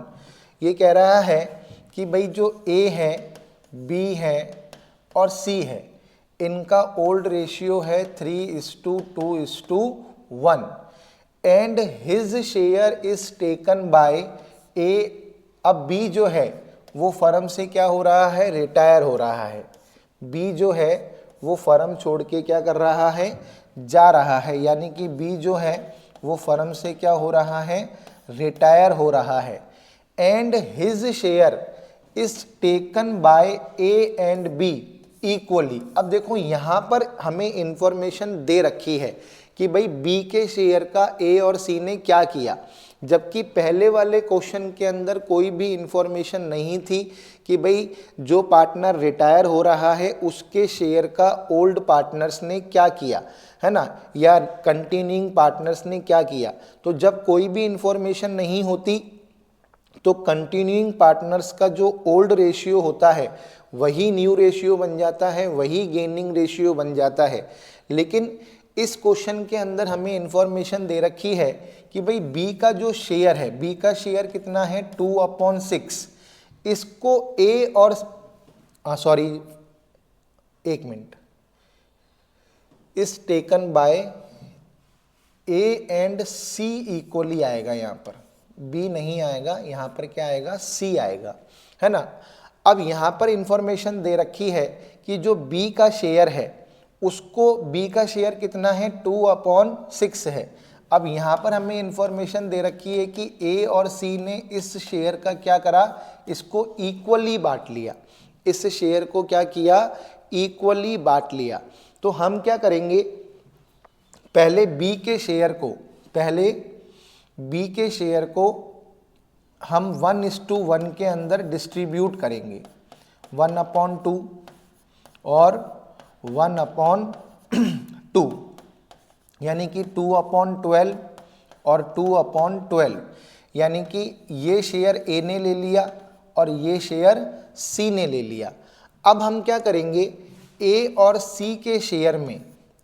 ये कह रहा है कि भाई जो ए है, बी है और सी है, इनका ओल्ड रेशियो है 3:2:1 and his share is taken by A. अब बी जो है वो फर्म से क्या हो रहा है, रिटायर हो रहा है। बी जो है वो फर्म छोड़ के क्या कर रहा है, जा रहा है, यानी कि बी जो है वो फर्म से क्या हो रहा है, रिटायर हो रहा है। And his share is taken by A and be equally. अब देखो यहाँ पर हमें इंफॉर्मेशन दे रखी है कि भाई बी के शेयर का ए और सी ने क्या किया, जबकि पहले वाले क्वेश्चन के अंदर कोई भी इंफॉर्मेशन नहीं थी कि भाई जो पार्टनर रिटायर हो रहा है उसके शेयर का ओल्ड पार्टनर्स ने क्या किया, है ना, या कंटिन्यूइंग पार्टनर्स ने क्या किया। तो जब कोई भी इंफॉर्मेशन नहीं होती तो कंटिन्यूइंग पार्टनर्स का जो ओल्ड रेशियो होता है वही न्यू रेशियो बन जाता है, वही गेनिंग रेशियो बन जाता है। लेकिन इस क्वेश्चन के अंदर हमें इंफॉर्मेशन दे रखी है कि भाई बी का जो शेयर है, बी का शेयर कितना है 2/6। इसको ए और सॉरी एक minute, is taken by A and C equally आएगा, यहाँ पर बी नहीं आएगा, यहाँ पर क्या आएगा, सी आएगा, है ना। अब यहाँ पर इंफॉर्मेशन दे रखी है कि जो बी का शेयर है उसको, बी का शेयर कितना है 2/6 है। अब यहाँ पर हमें इंफॉर्मेशन दे रखी है कि ए और सी ने इस शेयर का क्या करा, इसको इक्वली बांट लिया, इस शेयर को क्या किया, इक्वली बांट लिया। तो हम क्या करेंगे, पहले बी के शेयर को हम 1:1 के अंदर डिस्ट्रीब्यूट करेंगे, 1/2 और 1/2, यानी कि 2/12 और 2/12, यानी कि ये शेयर ए ने ले लिया और ये शेयर सी ने ले लिया। अब हम क्या करेंगे, ए और सी के शेयर में,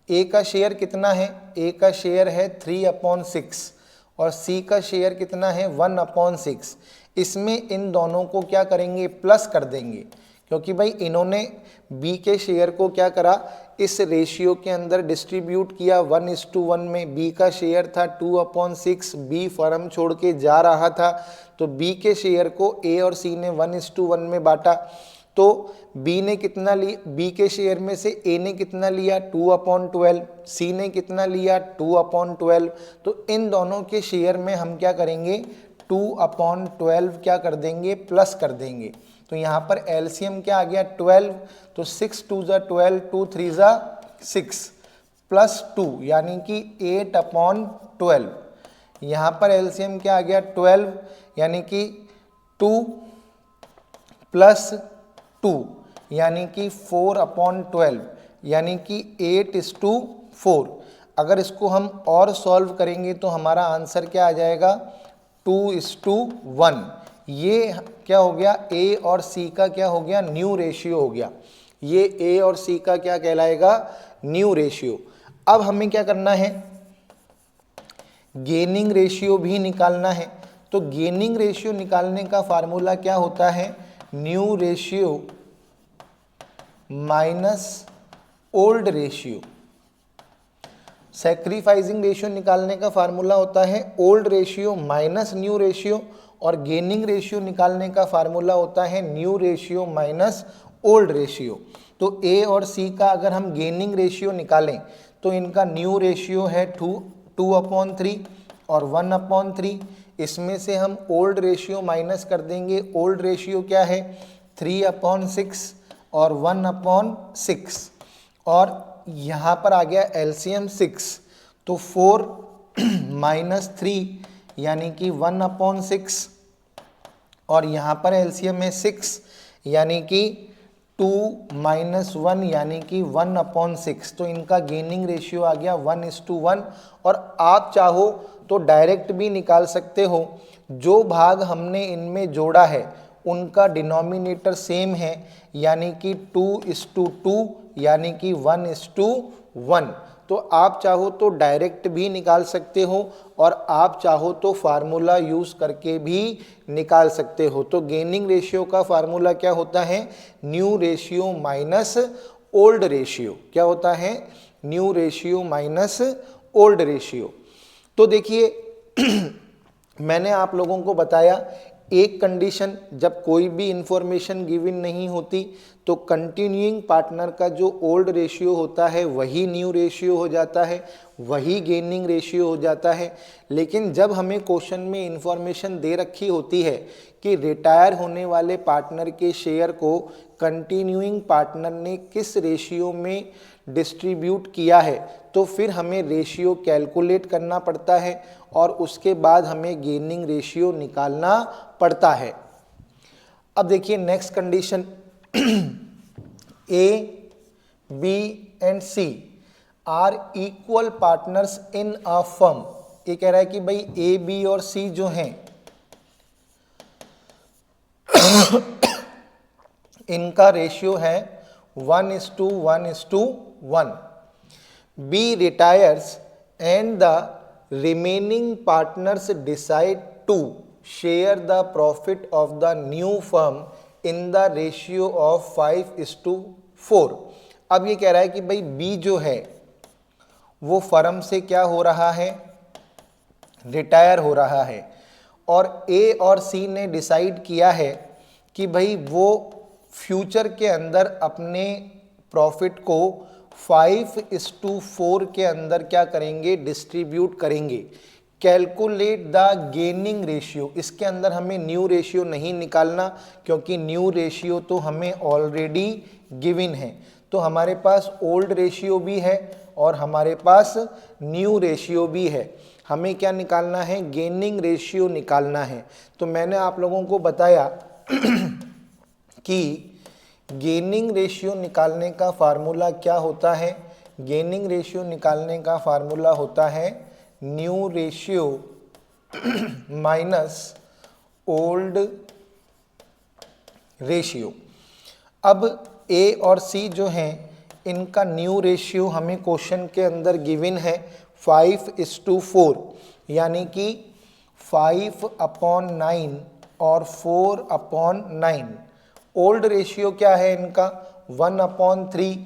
ए का शेयर कितना है, ए का शेयर है 3/6 और सी का शेयर कितना है 1/6। इसमें इन दोनों को क्या करेंगे, प्लस कर देंगे, क्योंकि भाई इन्होंने बी के शेयर को क्या करा, इस रेशियो के अंदर डिस्ट्रीब्यूट किया 1:1 में। बी का शेयर था 2/6, बी फर्म छोड़ के जा रहा था, तो बी के शेयर को ए और सी ने 1:1 में बांटा। तो बी ने कितना लिया, बी के शेयर में से ए ने कितना लिया 2/12, सी ने कितना लिया 2/12। तो इन दोनों के शेयर में हम क्या करेंगे, 2/12 क्या कर देंगे, प्लस कर देंगे। तो यहाँ पर एलसीएम क्या आ गया 12, तो 6 2 = 12, 2 3 = 6 प्लस 2 यानी कि 8/12। यहाँ पर एलसीएम क्या आ गया 12, यानी कि 2 + 2 यानी कि 4/12, यानी कि 8:4। अगर इसको हम और सॉल्व करेंगे तो हमारा आंसर क्या आ जाएगा 2:1। ये क्या हो गया, ए और सी का क्या हो गया, न्यू रेशियो हो गया। ये ए और सी का क्या कहलाएगा, न्यू रेशियो। अब हमें क्या करना है, गेनिंग रेशियो भी निकालना है। तो गेनिंग रेशियो निकालने का फार्मूला क्या होता है, new ratio minus old ratio. Sacrificing ratio निकालने का फार्मूला होता है old ratio minus new ratio, और गेनिंग रेशियो निकालने का फार्मूला होता है new ratio minus old ratio. तो ए और सी का अगर हम गेनिंग रेशियो निकालें तो इनका न्यू रेशियो है 2/3 और 1/3। इसमें से हम ओल्ड रेशियो माइनस कर देंगे, ओल्ड रेशियो क्या है 3/6 और 1/6, और यहाँ पर आ गया एलसीएम 6, तो 4 - 3 यानी कि 1/6, और यहाँ पर एलसीएम है 6 यानी कि 2 - 1 यानी कि 1/6। तो इनका गेनिंग रेशियो आ गया 1:1। और आप चाहो तो डायरेक्ट भी निकाल सकते हो, जो भाग हमने इनमें जोड़ा है उनका डिनोमिनेटर सेम है, यानी कि 2:2 यानी कि 1:1। तो आप चाहो तो डायरेक्ट भी निकाल सकते हो और आप चाहो तो फार्मूला यूज करके भी निकाल सकते हो। तो गेनिंग रेशियो का फार्मूला क्या होता है, new ratio minus old ratio. क्या होता है, new ratio minus old ratio. तो देखिए मैंने आप लोगों को बताया एक कंडीशन, जब कोई भी इंफॉर्मेशन गिवन नहीं होती तो कंटिन्यूइंग पार्टनर का जो ओल्ड रेशियो होता है वही न्यू रेशियो हो जाता है, वही गेनिंग रेशियो हो जाता है। लेकिन जब हमें क्वेश्चन में इंफॉर्मेशन दे रखी होती है कि रिटायर होने वाले पार्टनर के शेयर को कंटिन्यूइंग पार्टनर ने किस रेशियो में डिस्ट्रीब्यूट किया है, तो फिर हमें रेशियो कैलकुलेट करना पड़ता है और उसके बाद हमें गेनिंग रेशियो निकालना पड़ता है। अब देखिए next condition, A B and C are equal partners in a firm. ये कह रहा है कि भाई ए बी और सी जो हैं इनका रेशियो है 1:1:1। B retires and the remaining partners decide to share the profit of the new firm in the ratio of 5:4। अब ये कह रहा है कि भाई बी जो है वो फर्म से क्या हो रहा है, रिटायर हो रहा है, और ए और सी ने डिसाइड किया है कि भाई वो फ्यूचर के अंदर अपने प्रॉफिट को 5:4 के अंदर क्या करेंगे, डिस्ट्रीब्यूट करेंगे। कैलकुलेट द गेनिंग रेशियो, इसके अंदर हमें न्यू रेशियो नहीं निकालना क्योंकि न्यू रेशियो तो हमें ऑलरेडी गिवन है। तो हमारे पास ओल्ड रेशियो भी है और हमारे पास न्यू रेशियो भी है। हमें क्या निकालना है, गेनिंग रेशियो निकालना है। तो मैंने आप लोगों को बताया कि गेनिंग रेशियो निकालने का फार्मूला क्या होता है। गेनिंग रेशियो निकालने का फार्मूला होता है new ratio minus old ratio. अब ए और सी जो हैं इनका न्यू रेशियो हमें क्वेश्चन के अंदर गिवन है 5:4, यानी कि 5/9 और 4/9। ओल्ड रेशियो क्या है इनका, 1/3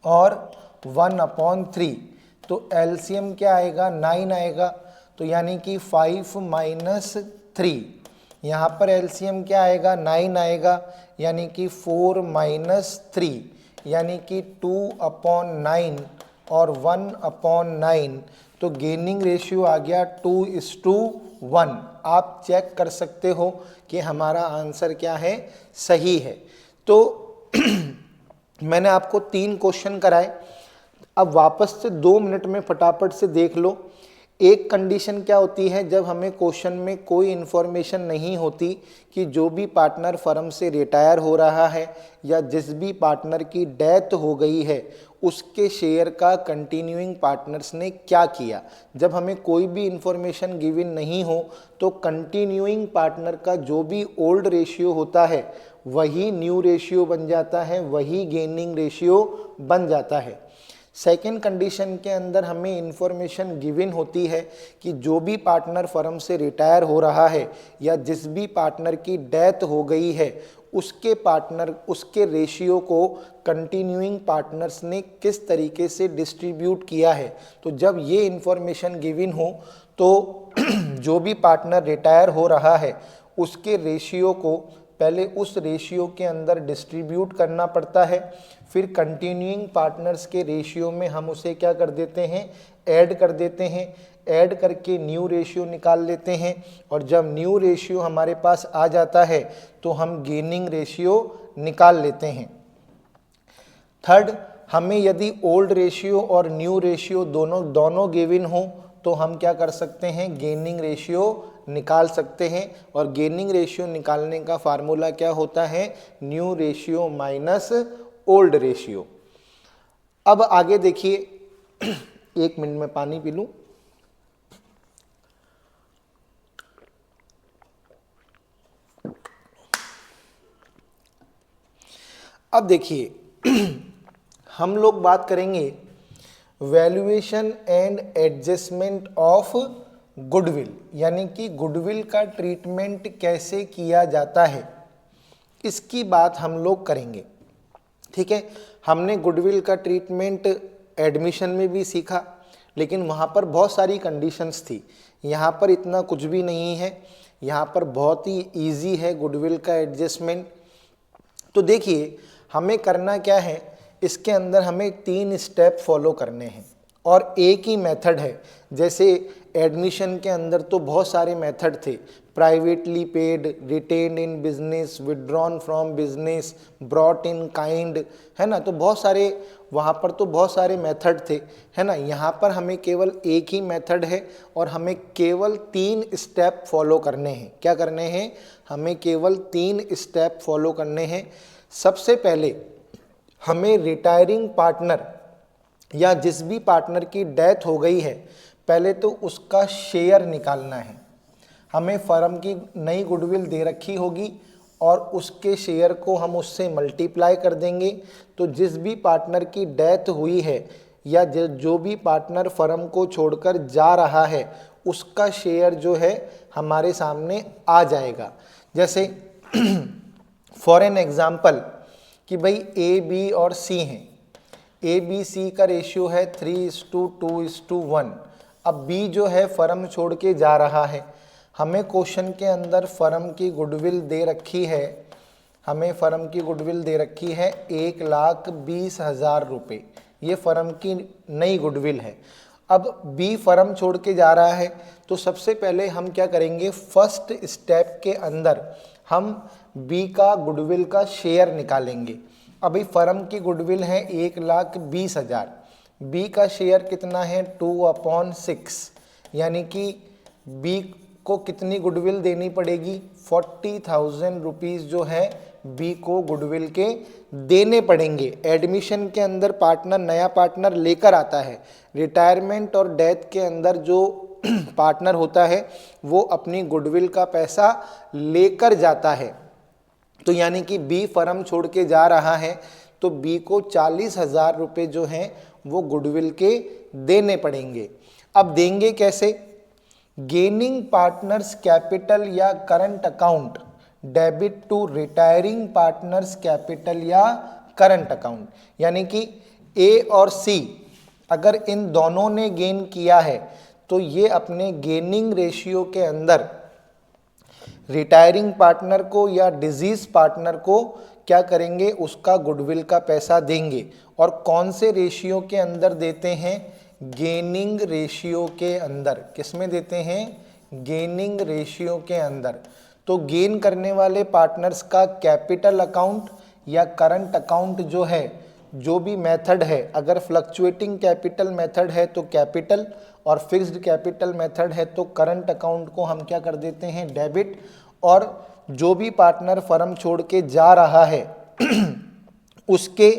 और 1/3। तो एलसीएम क्या आएगा, 9 आएगा। तो यानी कि 5 - 3, यहाँ पर एलसीएम क्या आएगा, 9 आएगा, यानी कि 4 - 3, यानी कि 2/9 और 1/9। तो गेनिंग रेशियो आ गया 2:1। आप चेक कर सकते हो कि हमारा आंसर क्या है, सही है। तो मैंने आपको 3 क्वेश्चन कराए, अब वापस से 2 मिनट में फटाफट से देख लो। एक कंडीशन क्या होती है, जब हमें क्वेश्चन में कोई इन्फॉर्मेशन नहीं होती कि जो भी पार्टनर फर्म से रिटायर हो रहा है या जिस भी पार्टनर की डेथ हो गई है उसके शेयर का कंटिन्यूइंग पार्टनर्स ने क्या किया। जब हमें कोई भी इन्फॉर्मेशन गिवन नहीं हो तो कंटिन्यूइंग पार्टनर का जो भी ओल्ड रेशियो होता है वही न्यू रेशियो बन जाता है, वही गेनिंग रेशियो बन जाता है। सेकेंड कंडीशन के अंदर हमें इंफॉर्मेशन गिवन होती है कि जो भी पार्टनर फर्म से रिटायर हो रहा है या जिस भी पार्टनर की डेथ हो गई है उसके रेशियो को कंटिन्यूइंग पार्टनर्स ने किस तरीके से डिस्ट्रीब्यूट किया है। तो जब ये इंफॉर्मेशन गिवन हो तो जो भी पार्टनर रिटायर हो रहा है उसके रेशियो को पहले उस रेशियो के अंदर डिस्ट्रीब्यूट करना पड़ता है, फिर कंटिन्यूइंग पार्टनर्स के रेशियो में हम उसे क्या कर देते हैं, ऐड कर देते हैं। ऐड करके न्यू रेशियो निकाल लेते हैं और जब न्यू रेशियो हमारे पास आ जाता है तो हम गेनिंग रेशियो निकाल लेते हैं। थर्ड, हमें यदि ओल्ड रेशियो और न्यू रेशियो दोनों गिवन हो तो हम क्या कर सकते हैं, गेनिंग रेशियो निकाल सकते हैं। और गेनिंग रेशियो निकालने का फार्मूला क्या होता है, new ratio minus old ratio. अब आगे देखिए, 1 मिनट में पानी पी लूं। अब देखिए हम लोग बात करेंगे valuation and adjustment of goodwill, यानी कि गुडविल का ट्रीटमेंट कैसे किया जाता है, इसकी बात हम लोग करेंगे। ठीक है, हमने गुडविल का ट्रीटमेंट एडमिशन में भी सीखा, लेकिन वहाँ पर बहुत सारी कंडीशंस थी। यहाँ पर इतना कुछ भी नहीं है, यहाँ पर बहुत ही इजी है गुडविल का एडजस्टमेंट। तो देखिए हमें करना क्या है, इसके अंदर हमें 3 स्टेप फॉलो करने हैं और एक ही मेथड है। जैसे एडमिशन के अंदर तो बहुत सारे मेथड थे, privately paid, retained in business, withdrawn from business, brought in kind, है ना। तो बहुत सारे वहाँ पर तो बहुत सारे मेथड थे, है ना। यहाँ पर हमें केवल एक ही मेथड है और हमें केवल 3 स्टेप फॉलो करने हैं। क्या करने हैं, हमें केवल 3 स्टेप फॉलो करने हैं। सबसे पहले हमें रिटायरिंग पार्टनर या जिस भी पार्टनर की डेथ हो गई है, पहले तो उसका शेयर निकालना है। हमें फर्म की नई गुडविल दे रखी होगी और उसके शेयर को हम उससे मल्टीप्लाई कर देंगे। तो जिस भी पार्टनर की डेथ हुई है या जो भी पार्टनर फर्म को छोड़कर जा रहा है, उसका शेयर जो है हमारे सामने आ जाएगा। जैसे फॉर एन एग्जाम्पल कि भाई ए, बी और सी हैं। ए बी सी का रेशियो है 3:2:1। अब बी जो है फर्म छोड़ के जा रहा है, हमें क्वेश्चन के अंदर फर्म की गुडविल दे रखी है, हमें फर्म की गुडविल दे रखी है 1,20,000 रुपये। ये फर्म की नई गुडविल है। अब बी फर्म छोड़ के जा रहा है, तो सबसे पहले हम क्या करेंगे, फर्स्ट स्टेप के अंदर हम बी का गुडविल का शेयर निकालेंगे। अभी फर्म की गुडविल है 1,20,000, बी का शेयर कितना है 2/6, यानी कि बी को कितनी गुडविल देनी पड़ेगी, 40,000 रुपीज़ जो है बी को गुडविल के देने पड़ेंगे। एडमिशन के अंदर पार्टनर नया पार्टनर लेकर आता है, रिटायरमेंट और डेथ के अंदर जो पार्टनर होता है वो अपनी गुडविल का पैसा लेकर जाता है। तो यानी कि बी फर्म छोड़ के जा रहा है, तो बी को 40,000 रुपये जो हैं वो गुडविल के देने पड़ेंगे। अब देंगे कैसे, गेनिंग पार्टनर्स कैपिटल या current account debit to retiring partners capital या करंट अकाउंट। यानी कि ए और सी अगर इन दोनों ने गेन किया है, तो ये अपने गेनिंग रेशियो के अंदर रिटायरिंग पार्टनर को या डिजीज पार्टनर को क्या करेंगे, उसका गुडविल का पैसा देंगे। और कौन से रेशियो के अंदर देते हैं, गेनिंग रेशियो के अंदर। किस में देते हैं, गेनिंग रेशियो के अंदर। तो गेन करने वाले पार्टनर्स का कैपिटल अकाउंट या करंट अकाउंट जो है, जो भी मेथड है, अगर फ्लक्चुएटिंग कैपिटल मेथड है तो कैपिटल, और फिक्स्ड कैपिटल मेथड है तो करंट अकाउंट को हम क्या कर देते हैं, डेबिट। और जो भी पार्टनर फर्म छोड़ के जा रहा है उसके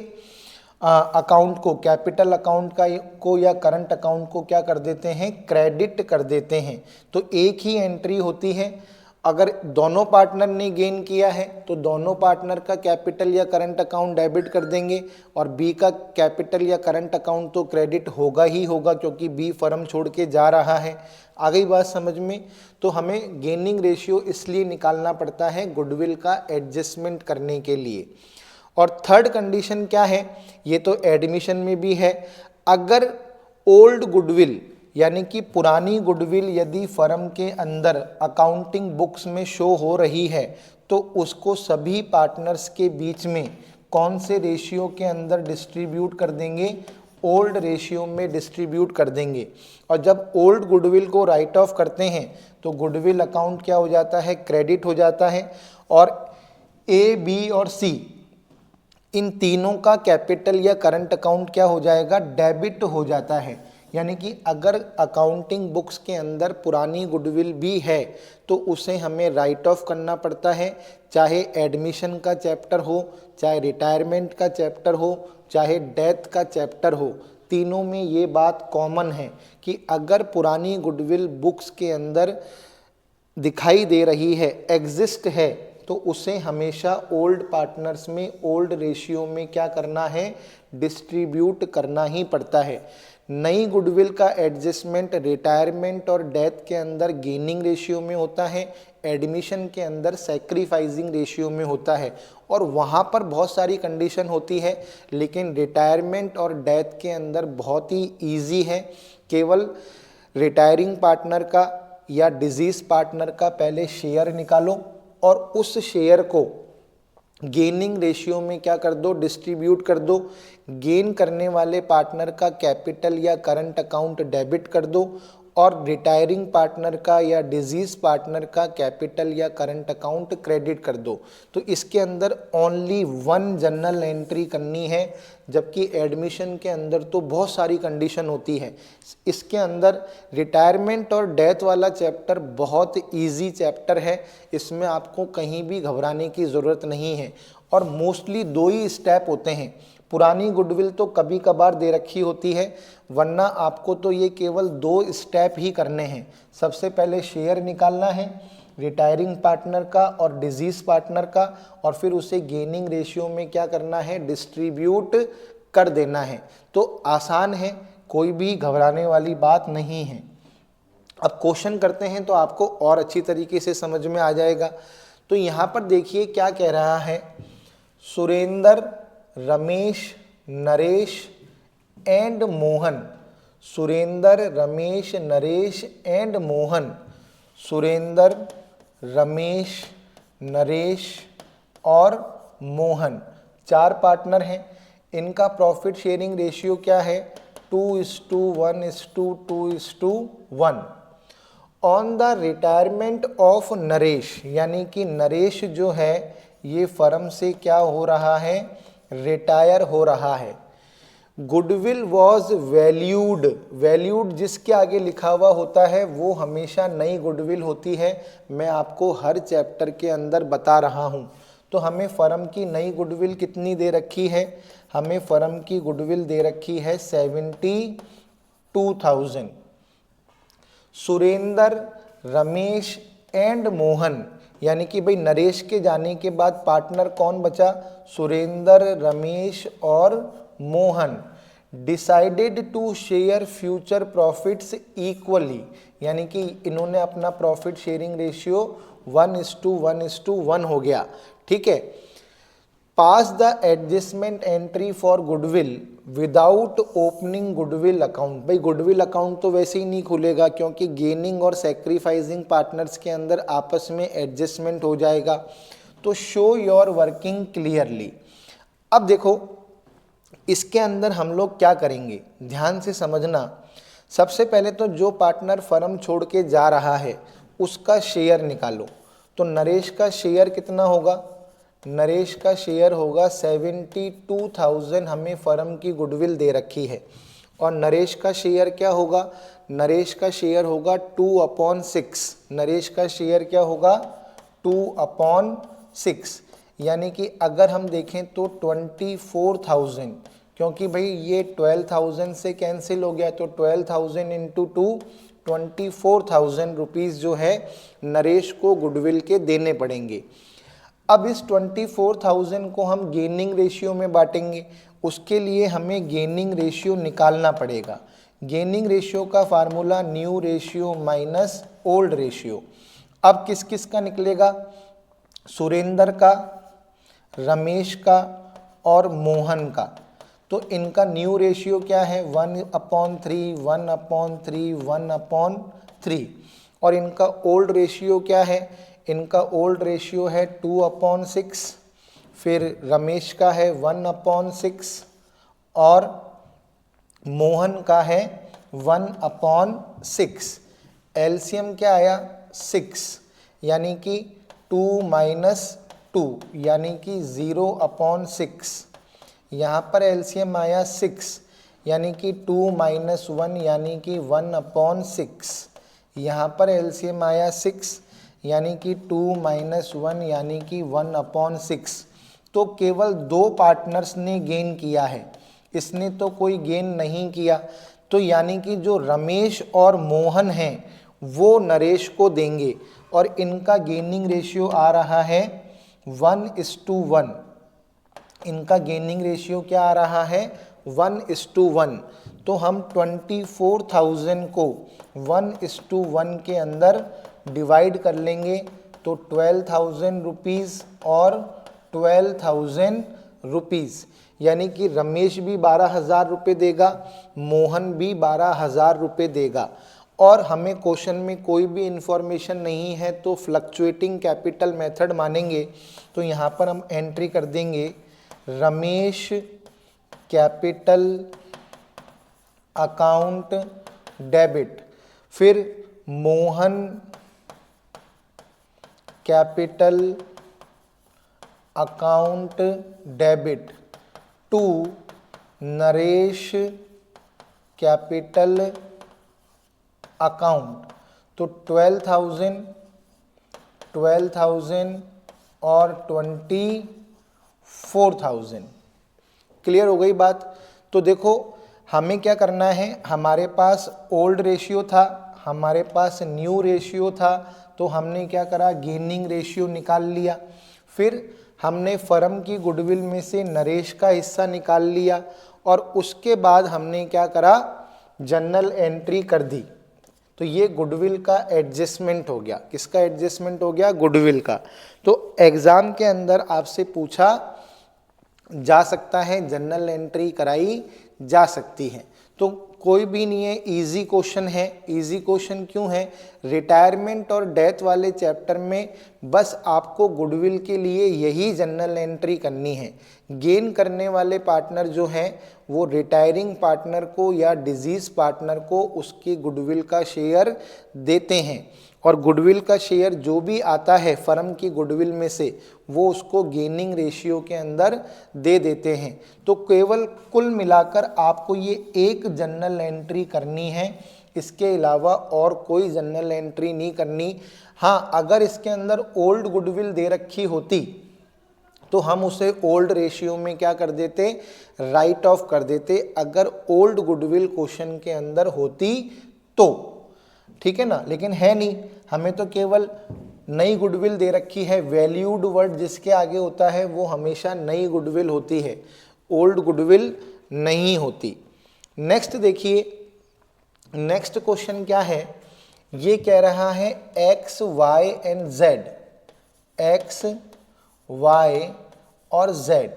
अकाउंट को, कैपिटल अकाउंट का को या करंट अकाउंट को क्या कर देते हैं, क्रेडिट कर देते हैं। तो एक ही एंट्री होती है। अगर दोनों पार्टनर ने गेन किया है तो दोनों पार्टनर का कैपिटल या करंट अकाउंट डेबिट कर देंगे, और बी का कैपिटल या करंट अकाउंट तो क्रेडिट होगा ही होगा, क्योंकि बी फर्म छोड़ के जा रहा है। आ गई बात समझ में। तो हमें गेनिंग रेशियो इसलिए निकालना पड़ता है गुडविल का एडजस्टमेंट करने के लिए। और थर्ड कंडीशन क्या है, ये तो एडमिशन में भी है, अगर ओल्ड गुडविल यानी कि पुरानी गुडविल यदि फर्म के अंदर अकाउंटिंग बुक्स में शो हो रही है, तो उसको सभी पार्टनर्स के बीच में कौन से रेशियो के अंदर डिस्ट्रीब्यूट कर देंगे, ओल्ड रेशियो में डिस्ट्रीब्यूट कर देंगे। और जब ओल्ड गुडविल को राइट ऑफ करते हैं तो गुडविल अकाउंट क्या हो जाता है, क्रेडिट हो जाता है। और ए, बी और सी इन तीनों का कैपिटल या करंट अकाउंट क्या हो जाएगा, डेबिट हो जाता है। यानी कि अगर अकाउंटिंग बुक्स के अंदर पुरानी गुडविल भी है तो उसे हमें राइट ऑफ करना पड़ता है, चाहे एडमिशन का चैप्टर हो, चाहे रिटायरमेंट का चैप्टर हो, चाहे डेथ का चैप्टर हो। तीनों में ये बात कॉमन है कि अगर पुरानी गुडविल बुक्स के अंदर दिखाई दे रही है, एग्जिस्ट है, तो उसे हमेशा ओल्ड पार्टनर्स में ओल्ड रेशियो में क्या करना है, डिस्ट्रीब्यूट करना ही पड़ता है। नई गुडविल का एडजस्टमेंट रिटायरमेंट और डेथ के अंदर गेनिंग रेशियो में होता है, एडमिशन के अंदर सैक्रिफाइसिंग रेशियो में होता है, और वहाँ पर बहुत सारी कंडीशन होती है, लेकिन रिटायरमेंट और डेथ के अंदर बहुत ही ईजी है। केवल रिटायरिंग पार्टनर का या डिजीज पार्टनर का पहले शेयर निकालो और उस शेयर को गेनिंग रेशियो में क्या कर दो, डिस्ट्रीब्यूट कर दो। गेन करने वाले पार्टनर का कैपिटल या करंट अकाउंट डेबिट कर दो और रिटायरिंग पार्टनर का या डिजीज पार्टनर का कैपिटल या करंट अकाउंट क्रेडिट कर दो। तो इसके अंदर ओनली वन जनरल एंट्री करनी है, जबकि एडमिशन के अंदर तो बहुत सारी कंडीशन होती है। इसके अंदर रिटायरमेंट और डेथ वाला चैप्टर बहुत इजी चैप्टर है, इसमें आपको कहीं भी घबराने की ज़रूरत नहीं है, और मोस्टली 2 ही स्टेप होते हैं। पुरानी गुडविल तो कभी कभार दे रखी होती है, वरना आपको तो ये केवल 2 स्टेप ही करने हैं। सबसे पहले शेयर निकालना है रिटायरिंग पार्टनर का और डिजीज पार्टनर का, और फिर उसे गेनिंग रेशियो में क्या करना है, डिस्ट्रीब्यूट कर देना है। तो आसान है, कोई भी घबराने वाली बात नहीं है। अब क्वेश्चन करते हैं तो आपको और अच्छी तरीके से समझ में आ जाएगा। तो यहाँ पर देखिए क्या कह रहा है, सुरेंद्र, रमेश, नरेश एंड मोहन। सुरेंद्र, रमेश, नरेश एंड मोहन। सुरेंद्र, रमेश, नरेश और मोहन 4 पार्टनर हैं। इनका प्रॉफिट शेयरिंग रेशियो क्या है, 2:1:2:1। On the retirement of Naresh, यानी कि नरेश जो है ये फर्म से क्या हो रहा है, रिटायर हो रहा है। गुडविल वॉज वैल्यूड, वैल्यूड जिसके आगे लिखा हुआ होता है वो हमेशा नई गुडविल होती है। मैं आपको हर चैप्टर के अंदर बता रहा हूँ। तो हमें फर्म की नई गुडविल कितनी दे रखी है, हमें फर्म की गुडविल दे रखी है 72,000। सुरेंद्र, रमेश एंड मोहन, यानी कि भाई नरेश के जाने के बाद पार्टनर कौन बचा, सुरेंद्र, रमेश और Mohan. Decided to share future profits equally, यानी कि इन्होंने अपना प्रॉफिट शेयरिंग रेशियो 1:1:1 हो गया। ठीक है। Pass the adjustment entry for goodwill without opening goodwill account. भाई गुडविल अकाउंट तो वैसे ही नहीं खुलेगा, क्योंकि गेनिंग और सैक्रिफाइसिंग पार्टनर्स के अंदर आपस में एडजस्टमेंट हो जाएगा। तो शो योर वर्किंग क्लियरली। अब देखो इसके अंदर हम लोग क्या करेंगे, ध्यान से समझना। सबसे पहले तो जो पार्टनर फर्म छोड़ के जा रहा है उसका शेयर निकालो। तो नरेश का शेयर कितना होगा, नरेश का शेयर होगा 72,000, हमें फर्म की गुडविल दे रखी है। और नरेश का शेयर क्या होगा, नरेश का शेयर होगा 2/6। नरेश का शेयर क्या होगा, 2/6, यानी कि अगर हम देखें तो 24,000, क्योंकि भाई ये 12,000 से कैंसिल हो गया, तो 12,000 इंटू 2, 24,000 रुपीज़ जो है नरेश को गुडविल के देने पड़ेंगे। अब इस 24,000 को हम गेनिंग रेशियो में बांटेंगे, उसके लिए हमें गेनिंग रेशियो निकालना पड़ेगा। गेनिंग रेशियो का formula new ratio minus old ratio. अब किस किस का निकलेगा, सुरेंद्र का, रमेश का और मोहन का। तो इनका न्यू रेशियो क्या है, 1/3, 1/3, 1/3। और इनका ओल्ड रेशियो क्या है, इनका ओल्ड रेशियो है 2/6। फिर रमेश का है 1/6 और मोहन का है 1/6। एलसीएम क्या आया, 6, यानी कि 2 - 2 यानी कि 0/6। यहाँ पर एलसीएम आया 6, यानी कि 2 - 1 यानी कि 1/6। यहाँ पर एलसीएम आया 6, यानी कि 2 - 1 यानी कि 1/6। तो केवल 2 पार्टनर्स ने गेन किया है, इसने तो कोई गेन नहीं किया। तो यानी कि जो रमेश और मोहन हैं वो नरेश को देंगे, और इनका गेनिंग रेशियो आ रहा है 1:1, इनका गेनिंग रेशियो क्या आ रहा है 1:1। तो हम 24,000 को 1:1 के अंदर डिवाइड कर लेंगे तो 12,000 रुपीज़ और 12,000 रुपीज़, यानी कि रमेश भी 12,000 रुपये देगा, मोहन भी 12,000 रुपये देगा। और हमें क्वेश्चन में कोई भी इंफॉर्मेशन नहीं है तो फ्लक्चुएटिंग कैपिटल मेथड मानेंगे। तो यहाँ पर हम एंट्री कर देंगे रमेश कैपिटल अकाउंट डेबिट, फिर Mohan capital account debit to Naresh capital account. तो 12,000 और 24,000। क्लियर हो गई बात। तो देखो हमें क्या करना है, हमारे पास ओल्ड रेशियो था, हमारे पास न्यू रेशियो था, तो हमने क्या करा गेनिंग रेशियो निकाल लिया। फिर हमने फर्म की गुडविल में से नरेश का हिस्सा निकाल लिया और उसके बाद हमने क्या करा जर्नल एंट्री कर दी। तो ये गुडविल का एडजस्टमेंट हो गया। किसका एडजस्टमेंट हो गया? गुडविल का। तो एग्जाम के अंदर आपसे पूछा जा सकता है, जर्नल एंट्री कराई जा सकती है। तो कोई भी नहीं है, इजी क्वेश्चन है। इजी क्वेश्चन क्यों है? रिटायरमेंट और डेथ वाले चैप्टर में बस आपको गुडविल के लिए यही जर्नल एंट्री करनी है। गेन करने वाले पार्टनर जो हैं वो रिटायरिंग पार्टनर को या डिजीज पार्टनर को उसकी गुडविल का शेयर देते हैं, और गुडविल का शेयर जो भी आता है फर्म की गुडविल में से वो उसको गेनिंग रेशियो के अंदर दे देते हैं। तो केवल कुल मिलाकर आपको ये एक जर्नल एंट्री करनी है, इसके अलावा और कोई जर्नल एंट्री नहीं करनी। हाँ, अगर इसके अंदर ओल्ड गुडविल दे रखी होती तो हम उसे ओल्ड रेशियो में क्या कर देते, राइट ऑफ कर देते, अगर ओल्ड गुडविल क्वेश्चन के अंदर होती तो, ठीक है ना। लेकिन है नहीं, हमें तो केवल नई गुडविल दे रखी है। वैल्यूड वर्ड जिसके आगे होता है वो हमेशा नई गुडविल होती है, ओल्ड गुडविल नहीं होती। नेक्स्ट देखिए, नेक्स्ट क्वेश्चन क्या है, ये कह रहा है X Y and Z, X Y और Z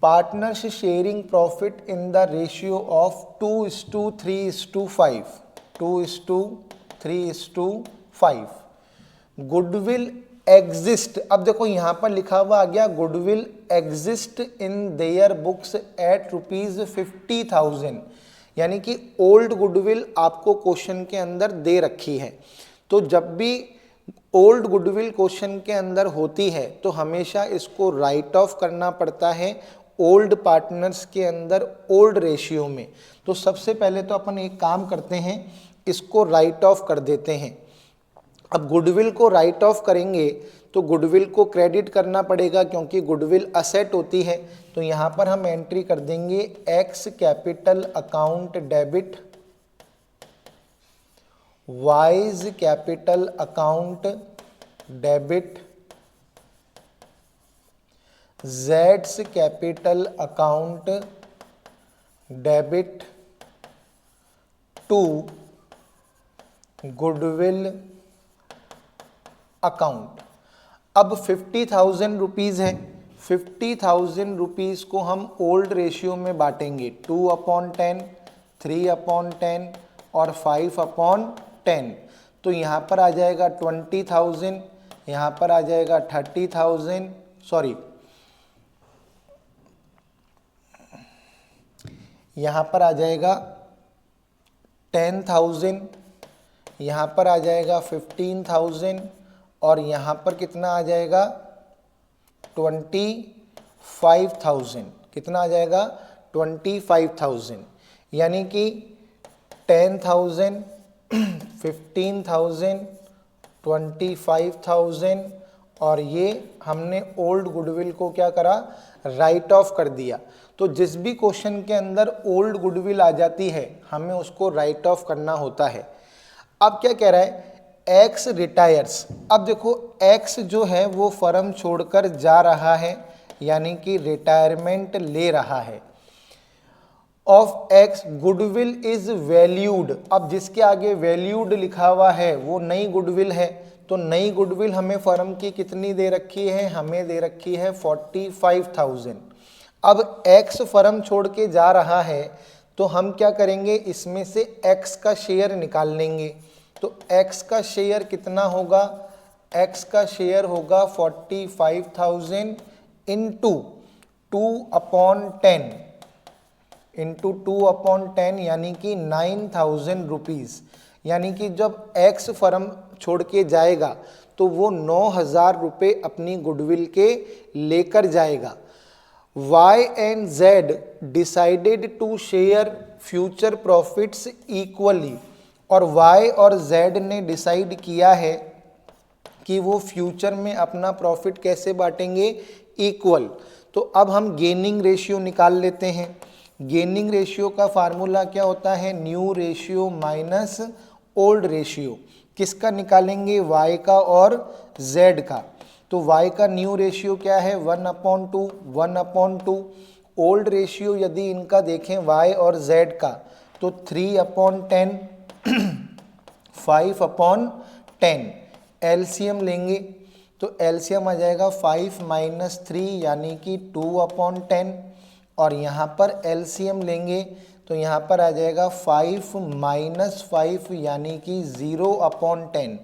partners sharing profit in the ratio of 2:3:5, 2:3:5। Goodwill exist, अब देखो यहां पर लिखा हुआ आ गया goodwill exist in their books at ₹50,000, यानी कि ओल्ड गुडविल आपको क्वेश्चन के अंदर दे रखी है। तो जब भी ओल्ड गुडविल क्वेश्चन के अंदर होती है तो हमेशा इसको राइट ऑफ करना पड़ता है ओल्ड पार्टनर्स के अंदर ओल्ड रेशियो में। तो सबसे पहले तो अपन एक काम करते हैं, इसको राइट ऑफ कर देते हैं। अब गुडविल को राइट ऑफ करेंगे तो गुडविल को क्रेडिट करना पड़ेगा क्योंकि गुडविल असेट होती है। तो यहाँ पर हम एंट्री कर देंगे X capital account debit, Y's capital account debit, जेड्स capital account debit to goodwill account. अब 50,000 रुपीज़ है, 50,000 रुपीज़ को हम ओल्ड रेशियो में बांटेंगे, 2/10, 3/10 और 5/10। तो यहाँ पर आ जाएगा 20,000, यहाँ पर आ जाएगा 30,000, सॉरी यहाँ पर आ जाएगा 10,000, यहाँ पर आ जाएगा 15,000 और यहाँ पर कितना आ जाएगा 25,000। कितना आ जाएगा 25,000, यानी कि 10,000, 15,000, 25,000 और ये हमने ओल्ड गुडविल को क्या करा, राइट ऑफ कर दिया। तो जिस भी क्वेश्चन के अंदर ओल्ड गुडविल आ जाती है हमें उसको राइट ऑफ करना होता है। अब क्या कह रहा है, एक्स रिटायर्स। अब देखो एक्स जो है वो फर्म छोड़कर जा रहा है, यानी कि रिटायरमेंट ले रहा है। Of x goodwill is valued. अब जिसके आगे वैल्यूड लिखा हुआ है वो नई गुडविल है, तो नई गुडविल हमें फर्म की कितनी दे रखी है, हमें दे रखी है 45,000। अब एक्स फर्म छोड़ के जा रहा है तो हम क्या करेंगे, इसमें से एक्स का शेयर निकाल लेंगे। तो एक्स का शेयर कितना होगा, एक्स का शेयर होगा 45,000 इंटू 2/10 इंटू 2/10 यानी कि 9,000 रुपीज़। यानी कि जब एक्स फर्म छोड़ के जाएगा तो वो 9,000 रुपये अपनी गुडविल के लेकर जाएगा। Y and Z decided to share future profits equally. और Y और Z ने डिसाइड किया है कि वो फ्यूचर में अपना प्रॉफिट कैसे बांटेंगे, इक्वल। तो अब हम गेनिंग रेशियो निकाल लेते हैं। गेनिंग रेशियो का फार्मूला क्या होता है, new ratio minus old ratio. किसका निकालेंगे, Y का और Z का। तो Y का न्यू रेशियो क्या है 1/2, 1/2। ओल्ड रेशियो यदि इनका देखें Y और Z का तो 3/10, 5/10। एलसीएम लेंगे तो एलसीएम आ जाएगा 5 - 3 यानी कि 2/10। और यहाँ पर एलसीएम लेंगे तो यहाँ पर आ जाएगा 5 - 5 यानी कि 0/10।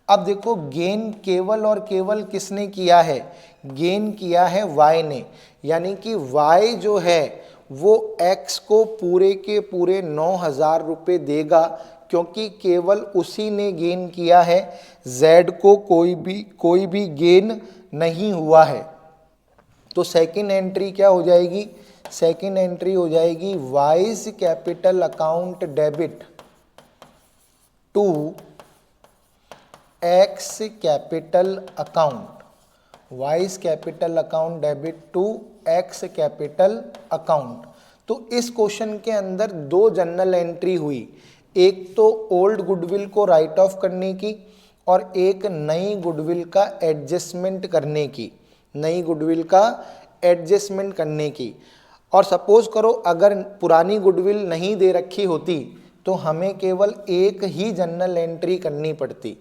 अब देखो गेन केवल और केवल किसने किया है, गेन किया है Y ने। यानी कि Y जो है वो X को पूरे के पूरे 9,000 रुपये देगा, क्योंकि केवल उसी ने गेन किया है, Z को कोई भी गेन नहीं हुआ है। तो सेकंड एंट्री क्या हो जाएगी, सेकंड एंट्री हो जाएगी Y's capital account debit to X capital account, Y's capital account debit to X capital account. तो इस क्वेश्चन के अंदर दो जनरल एंट्री हुई, एक तो ओल्ड गुडविल को राइट ऑफ करने की और एक नई गुडविल का एडजस्टमेंट करने की, नई गुडविल का एडजस्टमेंट करने की। और सपोज करो अगर पुरानी गुडविल नहीं दे रखी होती तो हमें केवल एक ही जनरल एंट्री करनी पड़ती।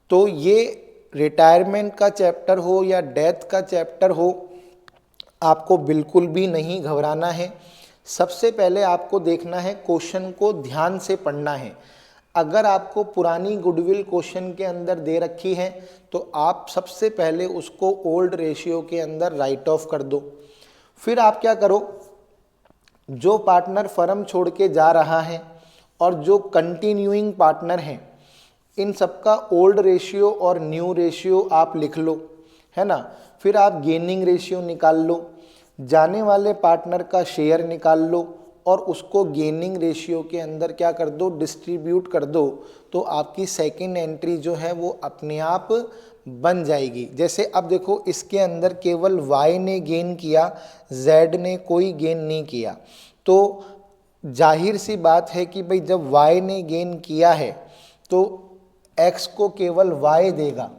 तो ये रिटायरमेंट का चैप्टर हो या डेथ का चैप्टर हो, आपको बिल्कुल भी नहीं घबराना है। सबसे पहले आपको देखना है, क्वेश्चन को ध्यान से पढ़ना है। अगर आपको पुरानी गुडविल क्वेश्चन के अंदर दे रखी है तो आप सबसे पहले उसको ओल्ड रेशियो के अंदर राइट ऑफ कर दो। फिर आप क्या करो, जो पार्टनर फर्म छोड़ के जा रहा है और जो कंटिन्यूइंग पार्टनर हैं, इन सबका ओल्ड रेशियो और न्यू रेशियो आप लिख लो, है ना। फिर आप गेनिंग रेशियो निकाल लो, जाने वाले पार्टनर का शेयर निकाल लो और उसको गेनिंग रेशियो के अंदर क्या कर दो, डिस्ट्रीब्यूट कर दो। तो आपकी सेकंड एंट्री जो है वो अपने आप बन जाएगी। जैसे अब देखो इसके अंदर केवल Y ने गेन किया, Z ने कोई गेन नहीं किया। तो जाहिर सी बात है कि भाई जब Y ने गेन किया है तो X को केवल Y देगा,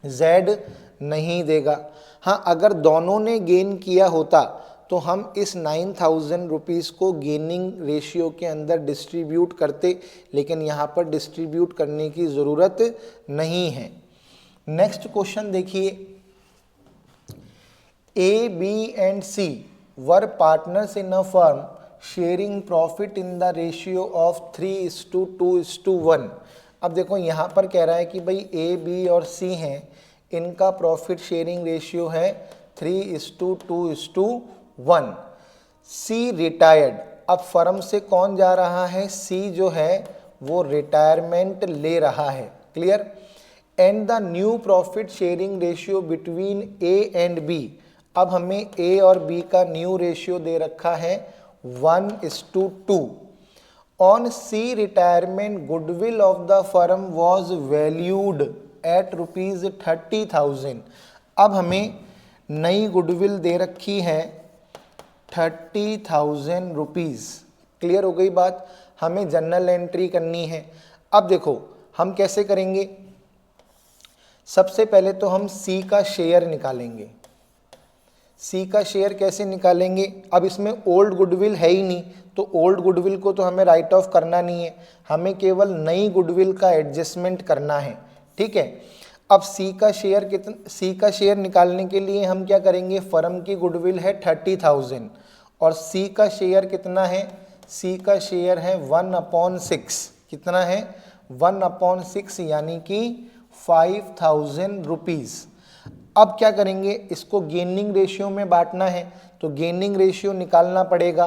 Z नहीं देगा। हाँ, अगर दोनों ने गेन किया होता तो हम इस 9,000 रुपीज़ को गेनिंग रेशियो के अंदर डिस्ट्रीब्यूट करते, लेकिन यहाँ पर डिस्ट्रीब्यूट करने की ज़रूरत नहीं है। नेक्स्ट क्वेश्चन देखिए, A, B and C were partners in a firm sharing profit in the ratio of 3:2:1। अब देखो यहाँ पर कह रहा है कि भाई A, B और C हैं, इनका प्रॉफिट शेयरिंग रेशियो है 3:2:1। C रिटायर्ड, अब फर्म से कौन जा रहा है, C जो है वो रिटायरमेंट ले रहा है, clear. And the new profit sharing ratio between A and B, अब हमें A और B का न्यू रेशियो दे रखा है 1:2। On C retirement goodwill of the firm was valued at ₹30,000। अब हमें नई गुडविल दे रखी है 30,000 रुपीज़, क्लियर हो गई बात। हमें जनरल एंट्री करनी है। अब देखो हम कैसे करेंगे, सबसे पहले तो हम सी का शेयर निकालेंगे। सी का शेयर कैसे निकालेंगे, अब इसमें ओल्ड गुडविल है ही नहीं, तो ओल्ड गुडविल को तो हमें राइट ऑफ करना नहीं है, हमें केवल नई गुडविल का एडजस्टमेंट करना है, ठीक है। अब सी का शेयर निकालने के लिए हम क्या करेंगे, फर्म की गुडविल है 30,000 और सी का शेयर कितना है, सी का शेयर है 1/6, कितना है 1/6 यानी कि 5,000 रुपीज़। अब क्या करेंगे, इसको गेनिंग रेशियो में बांटना है, तो गेनिंग रेशियो निकालना पड़ेगा।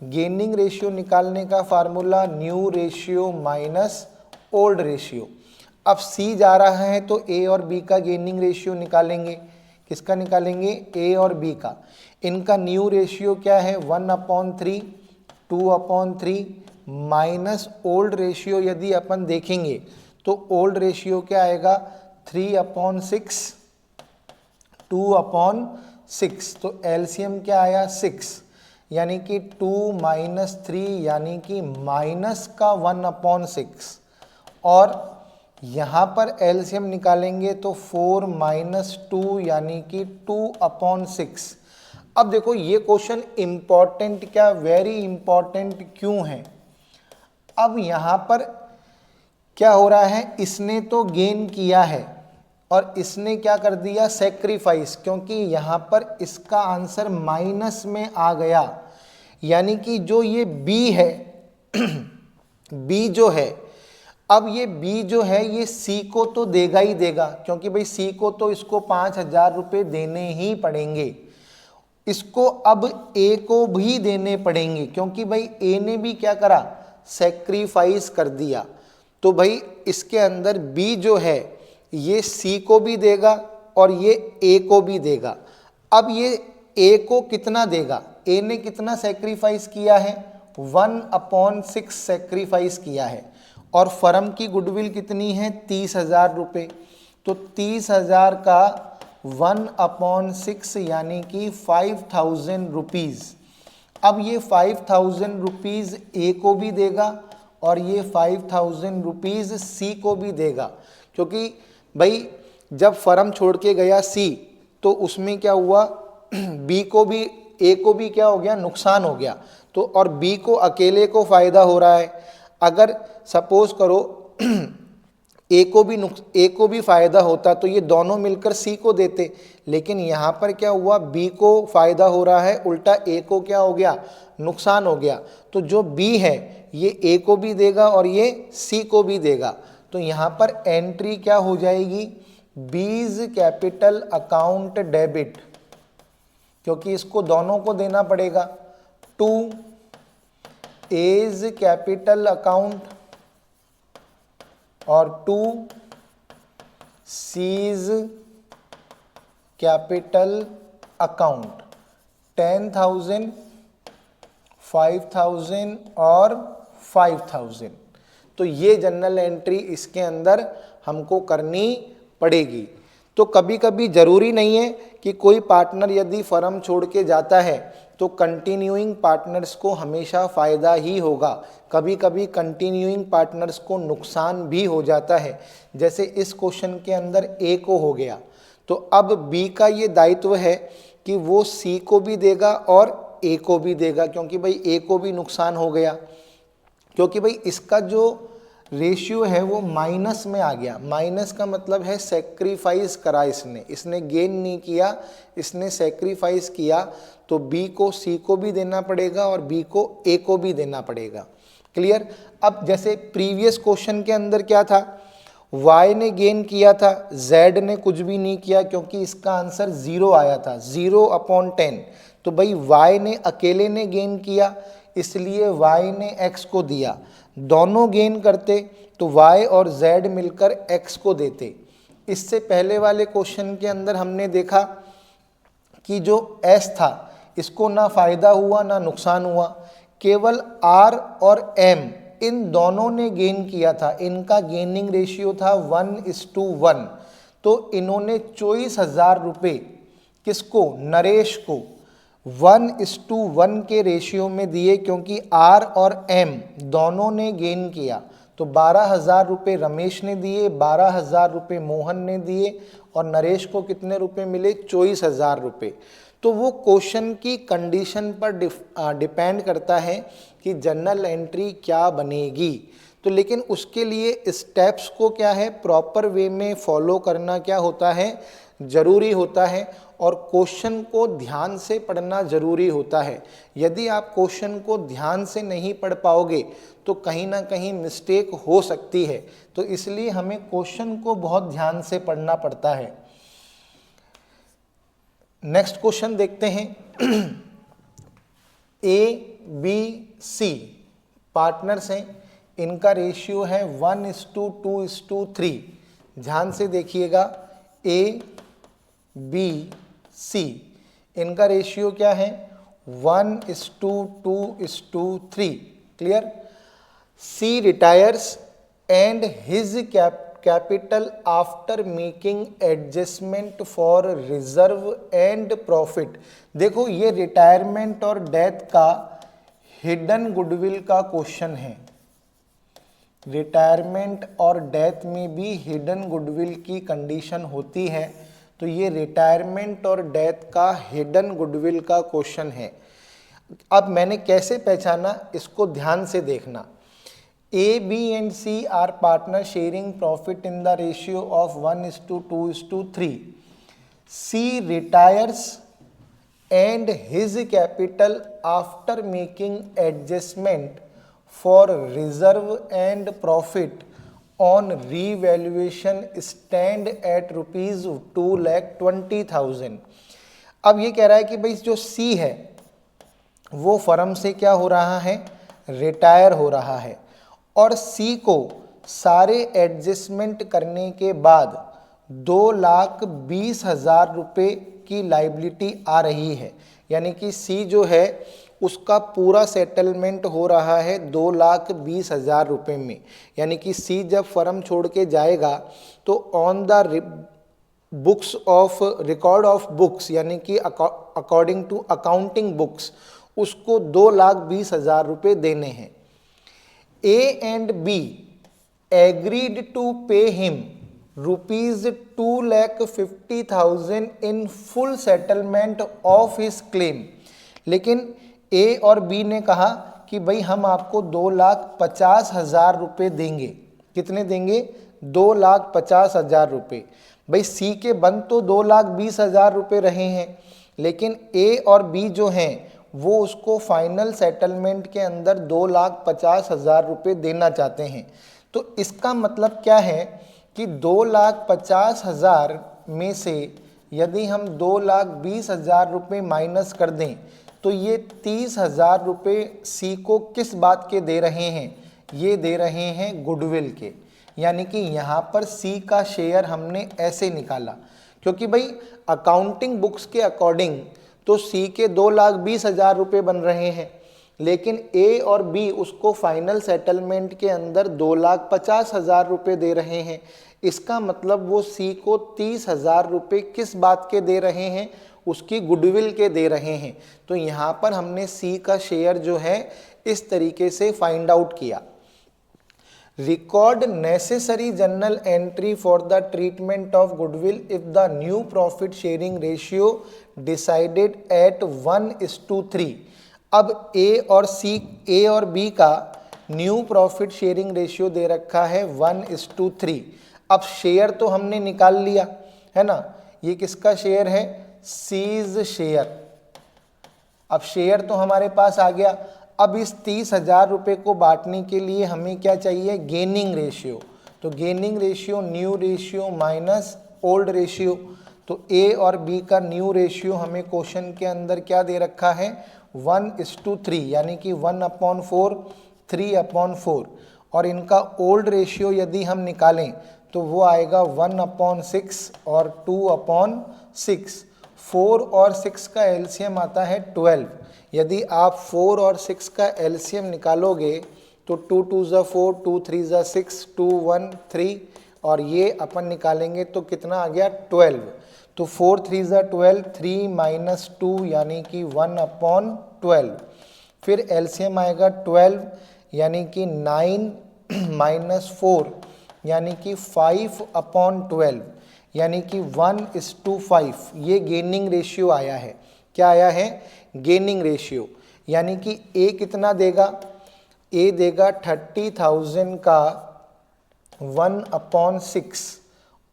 गेनिंग रेशियो निकालने का formula new ratio minus old ratio. अब सी जा रहा है तो ए और बी का गेनिंग रेशियो निकालेंगे। किसका निकालेंगे, ए और बी का। इनका न्यू रेशियो क्या है 1/3, 2/3 माइनस ओल्ड रेशियो यदि अपन देखेंगे तो ओल्ड रेशियो क्या आएगा 3/6, 2/6, तो एलसीएम क्या आया 6, यानी कि 2 - 3 यानी कि माइनस का 1/6, और यहाँ पर एलसीएम निकालेंगे तो 4 - 2 यानी कि 2/6। अब देखो ये क्वेश्चन इम्पॉर्टेंट, क्या वेरी इम्पॉर्टेंट क्यों है, अब यहाँ पर क्या हो रहा है, इसने तो गेन किया है और इसने क्या कर दिया सेक्रीफाइस, क्योंकि यहाँ पर इसका आंसर माइनस में आ गया, यानी कि जो ये बी है बी जो है, अब ये बी जो है ये सी को तो देगा ही देगा, क्योंकि भाई सी को तो इसको 5,000 रुपये देने ही पड़ेंगे, इसको अब ए को भी देने पड़ेंगे, क्योंकि भाई ए ने भी क्या करा सेक्रीफाइस कर दिया, तो भाई इसके अंदर बी जो है ये सी को भी देगा और ये ए को भी देगा। अब ये ए को कितना देगा, ए ने कितना सेक्रीफाइस किया है 1/6 सेक्रीफाइस किया है, और फर्म की गुडविल कितनी है 30,000 रुपये, तो 30,000 का 1/6 यानी कि 5,000 रुपीज़। अब ये 5,000 रुपीज़ ए को भी देगा और ये 5,000 रुपीज़ सी को भी देगा, क्योंकि भाई जब फर्म छोड़ के गया सी तो उसमें क्या हुआ बी को भी ए को भी क्या हो गया नुकसान हो गया, तो और बी को अकेले को फ़ायदा हो रहा है। अगर सपोज करो ए को भी फ़ायदा होता तो ये दोनों मिलकर सी को देते, लेकिन यहाँ पर क्या हुआ बी को फ़ायदा हो रहा है, उल्टा ए को क्या हो गया नुकसान हो गया, तो जो बी है ये ए को भी देगा और ये सी को भी देगा, तो यहाँ पर एंट्री क्या हो जाएगी बीज कैपिटल अकाउंट डेबिट, क्योंकि इसको दोनों को देना पड़ेगा, टू एज कैपिटल अकाउंट और टू सीज कैपिटल अकाउंट, 10,000, 5,000 और 5,000, तो ये जनरल एंट्री इसके अंदर हमको करनी पड़ेगी। तो कभी कभी ज़रूरी नहीं है कि कोई पार्टनर यदि फर्म छोड़ के जाता है तो कंटिन्यूइंग पार्टनर्स को हमेशा फ़ायदा ही होगा, कभी कभी कंटिन्यूइंग पार्टनर्स को नुकसान भी हो जाता है, जैसे इस क्वेश्चन के अंदर ए को हो गया, तो अब बी का ये दायित्व है कि वो सी को भी देगा और ए को भी देगा, क्योंकि भाई ए को भी नुकसान हो गया, क्योंकि भाई इसका जो रेशियो है वो माइनस में आ गया, माइनस का मतलब है सेक्रीफाइस करा इसने गेन नहीं किया, इसने सेक्रीफाइस किया, तो बी को सी को भी देना पड़ेगा और बी को ए को भी देना पड़ेगा। क्लियर। अब जैसे प्रीवियस क्वेश्चन के अंदर क्या था, y ने गेन किया था, z ने कुछ भी नहीं किया, क्योंकि इसका आंसर 0 आया था, 0/10, तो भाई y ने अकेले ने गेन किया, इसलिए y ने x को दिया, दोनों गेन करते तो y और z मिलकर x को देते। इससे पहले वाले क्वेश्चन के अंदर हमने देखा कि जो s था इसको ना फ़ायदा हुआ ना नुकसान हुआ, केवल r और m इन दोनों ने गेन किया था, इनका गेनिंग रेशियो था 1:1, तो इन्होंने 24,000 रुपये किसको नरेश को 1:1 के रेशियो में दिए, क्योंकि R और M दोनों ने गेन किया, तो 12,000 रुपये रमेश ने दिए, 12,000 रुपये मोहन ने दिए और नरेश को कितने रुपए मिले? 24,000 रुपये। तो वो क्वेश्चन की कंडीशन पर डिपेंड करता है कि जर्नल एंट्री क्या बनेगी। तो लेकिन उसके लिए स्टेप्स को क्या है, प्रॉपर वे में फॉलो करना क्या होता है, ज़रूरी होता है, और क्वेश्चन को ध्यान से पढ़ना ज़रूरी होता है। यदि आप क्वेश्चन को ध्यान से नहीं पढ़ पाओगे तो कहीं ना कहीं मिस्टेक हो सकती है। तो इसलिए हमें क्वेश्चन को बहुत ध्यान से पढ़ना पड़ता है। नेक्स्ट क्वेश्चन देखते हैं। ए बी सी पार्टनर्स हैं, इनका रेशियो है 1:2:3। ध्यान से देखिएगा, ए बी सी इनका रेशियो क्या है? 1:2:3। Clear? C retires and his capital after making adjustment for reserve and profit. देखो, ये रिटायरमेंट और डेथ का हिडन गुडविल का क्वेश्चन है। रिटायरमेंट और डेथ में भी हिडन गुडविल की कंडीशन होती है। तो ये रिटायरमेंट और डेथ का हिडन गुडविल का क्वेश्चन है। अब मैंने कैसे पहचाना, इसको ध्यान से देखना। A, B and C are partners sharing profit in the ratio of 1:2:3. C retires and his capital after making adjustment for reserve and profit on revaluation stand at rupees 2,20,000। अब ये कह रहा है कि भाई जो C है वो फर्म से क्या हो रहा है? रिटायर हो रहा है, और सी को सारे एडजस्टमेंट करने के बाद 2,20,000 रुपये की लाइबिलिटी आ रही है। यानी कि सी जो है उसका पूरा सेटलमेंट हो रहा है 2,20,000 रुपये में। यानी कि सी जब फर्म छोड़ के जाएगा तो on the books of record of books, यानी कि अकॉर्डिंग टू अकाउंटिंग बुक्स, उसको 2,20,000 रुपये देने हैं। A and B agreed to pay him rupees 2,50,000 in full settlement of his claim। लेकिन A और B ने कहा कि भाई हम आपको 2,50,000 रुपये देंगे। कितने देंगे? 2,50,000 रुपये। भाई C के बंद तो 2,20,000 रुपये रहे हैं, लेकिन A और B जो हैं वो उसको फाइनल सेटलमेंट के अंदर 2,50,000 रुपये देना चाहते हैं। तो इसका मतलब क्या है कि 2,50,000 में से यदि हम 2,20,000 रुपये माइनस कर दें तो ये 30,000 रुपये सी को किस बात के दे रहे हैं? ये दे रहे हैं गुडविल के। यानी कि यहाँ पर सी का शेयर हमने ऐसे निकाला, क्योंकि भाई अकाउंटिंग बुक्स के अकॉर्डिंग तो सी के 2,20,000 रुपये बन रहे हैं, लेकिन ए और बी उसको फाइनल सेटलमेंट के अंदर 2,50,000 रुपये दे रहे हैं। इसका मतलब वो सी को 30,000 रुपये किस बात के दे रहे हैं? उसकी गुडविल के दे रहे हैं। तो यहाँ पर हमने सी का शेयर जो है इस तरीके से फाइंड आउट किया। Record necessary journal entry for the treatment of goodwill if the new profit sharing ratio decided at 1:3। अब A और B का न्यू प्रॉफिट शेयरिंग रेशियो दे रखा है 1:3। अब शेयर तो हमने निकाल लिया है ना, ये किसका शेयर है? Seize share. अब शेयर तो हमारे पास आ गया। अब इस 30,000 रुपये को बांटने के लिए हमें क्या चाहिए? Gaining ratio. तो gaining ratio new ratio minus old ratio. तो ए और बी का न्यू रेशियो हमें क्वेश्चन के अंदर क्या दे रखा है? 1:3, यानी कि 1/4, 3/4। और इनका ओल्ड रेशियो यदि हम निकालें तो वो आएगा 1/6 और 2/6। 4 और 6 का एलसीएम आता है 12। यदि आप 4 और 6 का एलसीएम निकालोगे तो 2 2 4, 2 3 6, 2 1 3, और ये अपन निकालेंगे तो कितना आ गया? 12। तो 4 3 12, 3 माइनस 2 यानी कि 1/12। फिर एलसीएम आएगा 12, यानी कि 9 -4 यानी कि 5/12 यानी कि 1:5 ये गेनिंग रेशियो आया है। क्या आया है? Gaining ratio. यानी कि ए कितना देगा? ए देगा 30,000 का 1/6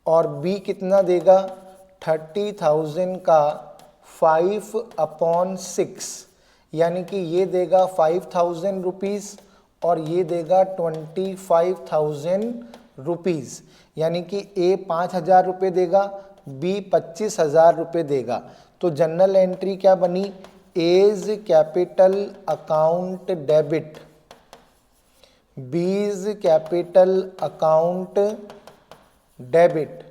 और बी कितना देगा? 30,000 का 5/6 यानी कि ये देगा 5,000 रुपीज़ और ये देगा 25,000 रुपीज़। यानी कि ए 5,000 रुपये देगा, बी 25,000 रुपये देगा। तो जनरल एंट्री क्या बनी? A's capital account debit, B's capital account debit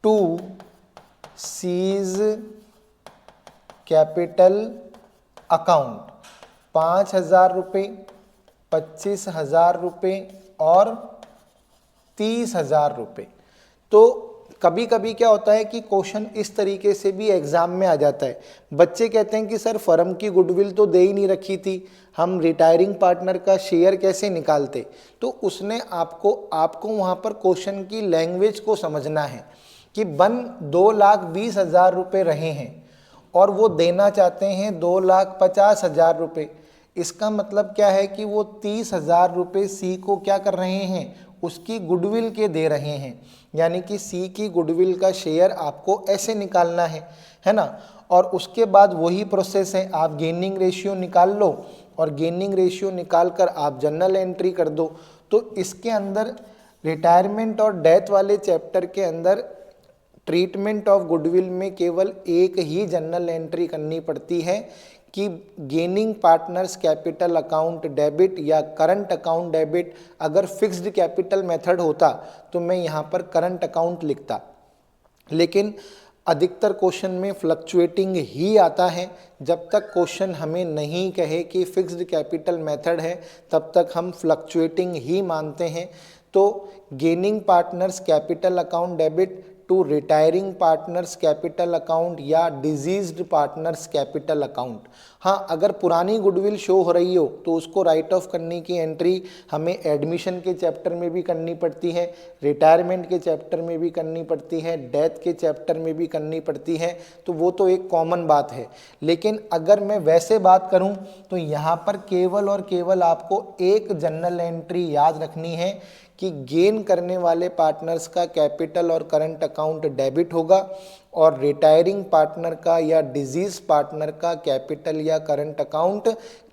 to C's capital account. 5,000 रुपये, 25,000 रुपये और 30,000 रुपये। तो कभी कभी क्या होता है कि क्वेश्चन इस तरीके से भी एग्जाम में आ जाता है। बच्चे कहते हैं कि सर फर्म की गुडविल तो दे ही नहीं रखी थी, हम रिटायरिंग पार्टनर का शेयर कैसे निकालते? तो उसने आपको वहाँ पर क्वेश्चन की लैंग्वेज को समझना है कि 2,20,000 रुपये रहे हैं और वो देना चाहते हैं 2,50,000 रुपये। इसका मतलब क्या है कि वो 30,000 रुपये सी को क्या कर रहे हैं? उसकी गुडविल के दे रहे हैं। यानी कि सी की गुडविल का शेयर आपको ऐसे निकालना है ना। और उसके बाद वही प्रोसेस है, आप गेनिंग रेशियो निकाल लो और गेनिंग रेशियो निकाल कर आप जनरल एंट्री कर दो। तो इसके अंदर रिटायरमेंट और डेथ वाले चैप्टर के अंदर ट्रीटमेंट ऑफ गुडविल में केवल एक ही जनरल एंट्री करनी पड़ती है कि gaining partners capital account debit या करंट अकाउंट डेबिट। अगर फिक्स्ड कैपिटल मेथड होता तो मैं यहाँ पर करंट अकाउंट लिखता, लेकिन अधिकतर क्वेश्चन में फ्लक्चुएटिंग ही आता है। जब तक क्वेश्चन हमें नहीं कहे कि फिक्स्ड कैपिटल मेथड है तब तक हम फ्लक्चुएटिंग ही मानते हैं। तो gaining partners capital account debit to retiring partners capital account या डिजीज्ड पार्टनर्स कैपिटल अकाउंट। हाँ, अगर पुरानी गुडविल शो हो रही हो तो उसको राइट ऑफ करने की एंट्री हमें एडमिशन के चैप्टर में भी करनी पड़ती है, रिटायरमेंट के चैप्टर में भी करनी पड़ती है, डेथ के चैप्टर में भी करनी पड़ती है। तो वो तो एक कॉमन बात है। लेकिन अगर मैं वैसे बात करूं तो यहाँ पर केवल और केवल आपको एक जनरल एंट्री याद रखनी है कि गेन करने वाले पार्टनर्स का कैपिटल और करंट अकाउंट डेबिट होगा और रिटायरिंग पार्टनर का या डिजीज पार्टनर का कैपिटल या करंट अकाउंट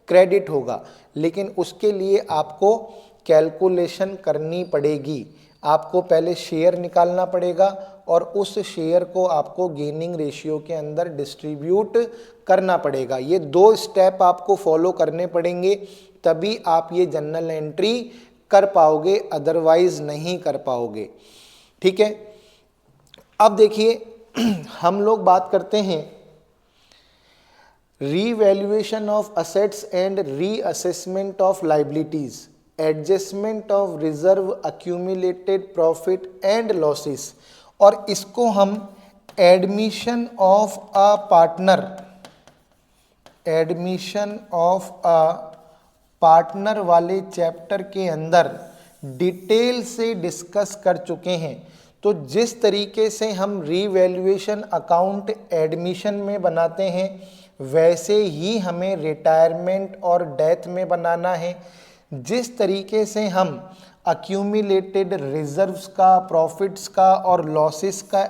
क्रेडिट होगा। लेकिन उसके लिए आपको कैलकुलेशन करनी पड़ेगी। आपको पहले शेयर निकालना पड़ेगा और उस शेयर को आपको गेनिंग रेशियो के अंदर डिस्ट्रीब्यूट करना पड़ेगा। ये 2 स्टेप आपको फॉलो करने पड़ेंगे, तभी आप ये जनरल एंट्री कर पाओगे, अदरवाइज नहीं कर पाओगे। ठीक है। अब देखिए हम लोग बात करते हैं revaluation of assets and reassessment of liabilities, adjustment of reserve, accumulated profit and losses. और इसको हम admission of a partner, admission of a partner वाले चैप्टर के अंदर डिटेल से डिस्कस कर चुके हैं। तो जिस तरीके से हम रीवैल्यूएशन अकाउंट एडमिशन में बनाते हैं वैसे ही हमें रिटायरमेंट और डेथ में बनाना है। जिस तरीके से हम अक्यूमुलेटेड रिजर्व्स का, प्रॉफिट्स का और लॉसेस का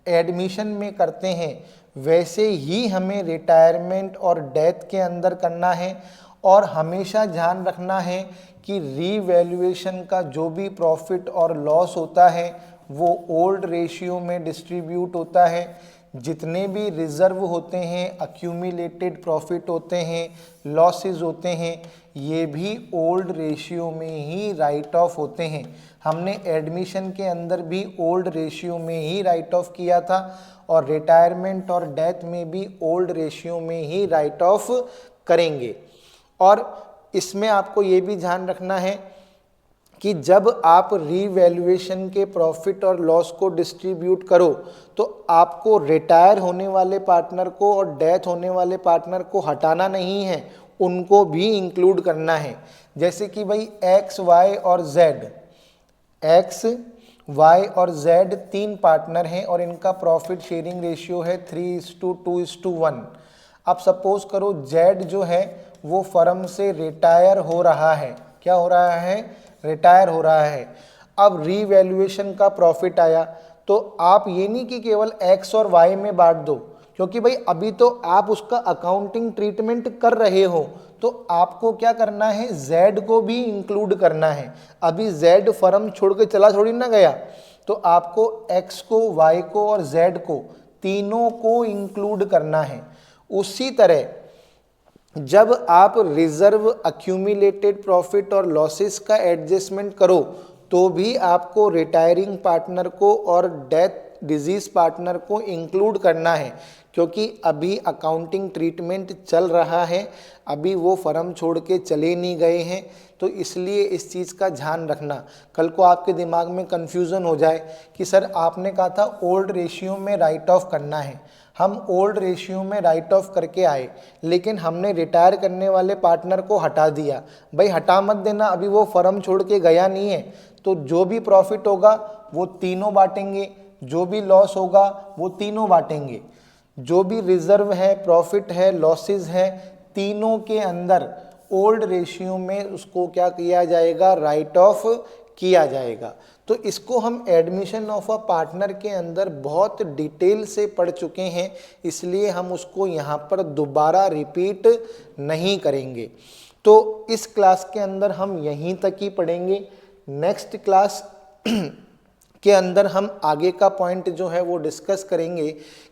एडमिशन में करते हैं वैसे ही हमें रिटायरमेंट और डेथ के अंदर करना है। और हमेशा ध्यान रखना है कि रीवैल्यूएशन का जो भी प्रॉफिट और लॉस होता है वो ओल्ड रेशियो में डिस्ट्रीब्यूट होता है। जितने भी रिजर्व होते हैं, अक्यूमुलेटेड प्रॉफिट होते हैं, लॉसेस होते हैं, ये भी ओल्ड रेशियो में ही राइट ऑफ होते हैं। हमने एडमिशन के अंदर भी ओल्ड रेशियो में ही राइट ऑफ किया था और रिटायरमेंट और डेथ में भी ओल्ड रेशियो में ही राइट ऑफ करेंगे। और इसमें आपको ये भी ध्यान रखना है कि जब आप रीवैल्यूएशन के प्रॉफिट और लॉस को डिस्ट्रीब्यूट करो तो आपको रिटायर होने वाले पार्टनर को और डेथ होने वाले पार्टनर को हटाना नहीं है, उनको भी इंक्लूड करना है। जैसे कि भाई एक्स वाई और जेड, एक्स वाई और जेड 3 पार्टनर हैं और इनका प्रॉफिट शेयरिंग रेशियो है 3:2:1। अब सपोज करो जेड जो है वो फर्म से रिटायर हो रहा है, क्या हो रहा है, रिटायर हो रहा है। अब रीवैल्यूएशन का प्रॉफिट आया, तो आप ये नहीं कि केवल एक्स और वाई में बांट दो, क्योंकि भाई अभी तो आप उसका अकाउंटिंग ट्रीटमेंट कर रहे हो, तो आपको क्या करना है, जेड को भी इंक्लूड करना है। अभी जेड फर्म छोड़ के चला थोड़ी ना गया, तो आपको एक्स को, वाई को और जेड को, तीनों को इंक्लूड करना है। उसी तरह जब आप रिजर्व, अक्यूमुलेटेड प्रॉफिट और लॉसेस का एडजस्टमेंट करो, तो भी आपको रिटायरिंग पार्टनर को और डेथ डिजीज पार्टनर को इंक्लूड करना है, क्योंकि अभी अकाउंटिंग ट्रीटमेंट चल रहा है, अभी वो फर्म छोड़ के चले नहीं गए हैं। तो इसलिए इस चीज़ का ध्यान रखना, कल को आपके दिमाग में कन्फ्यूज़न हो जाए कि सर आपने कहा था ओल्ड रेशियो में राइट ऑफ करना है, हम ओल्ड रेशियो में राइट ऑफ करके आए, लेकिन हमने रिटायर करने वाले पार्टनर को हटा दिया। भाई हटा मत देना, अभी वो फर्म छोड़ के गया नहीं है, तो जो भी प्रॉफिट होगा वो तीनों बांटेंगे, जो भी लॉस होगा वो तीनों बांटेंगे, जो भी रिजर्व है, प्रॉफिट है, लॉसेस है, तीनों के अंदर ओल्ड रेशियो में उसको क्या किया जाएगा, राइट ऑफ किया जाएगा। तो इसको हम एडमिशन ऑफ अ पार्टनर के अंदर बहुत डिटेल से पढ़ चुके हैं, इसलिए हम उसको यहाँ पर दोबारा रिपीट नहीं करेंगे। तो इस क्लास के अंदर हम यहीं तक ही पढ़ेंगे। नेक्स्ट क्लास के अंदर हम आगे का पॉइंट जो है वो डिस्कस करेंगे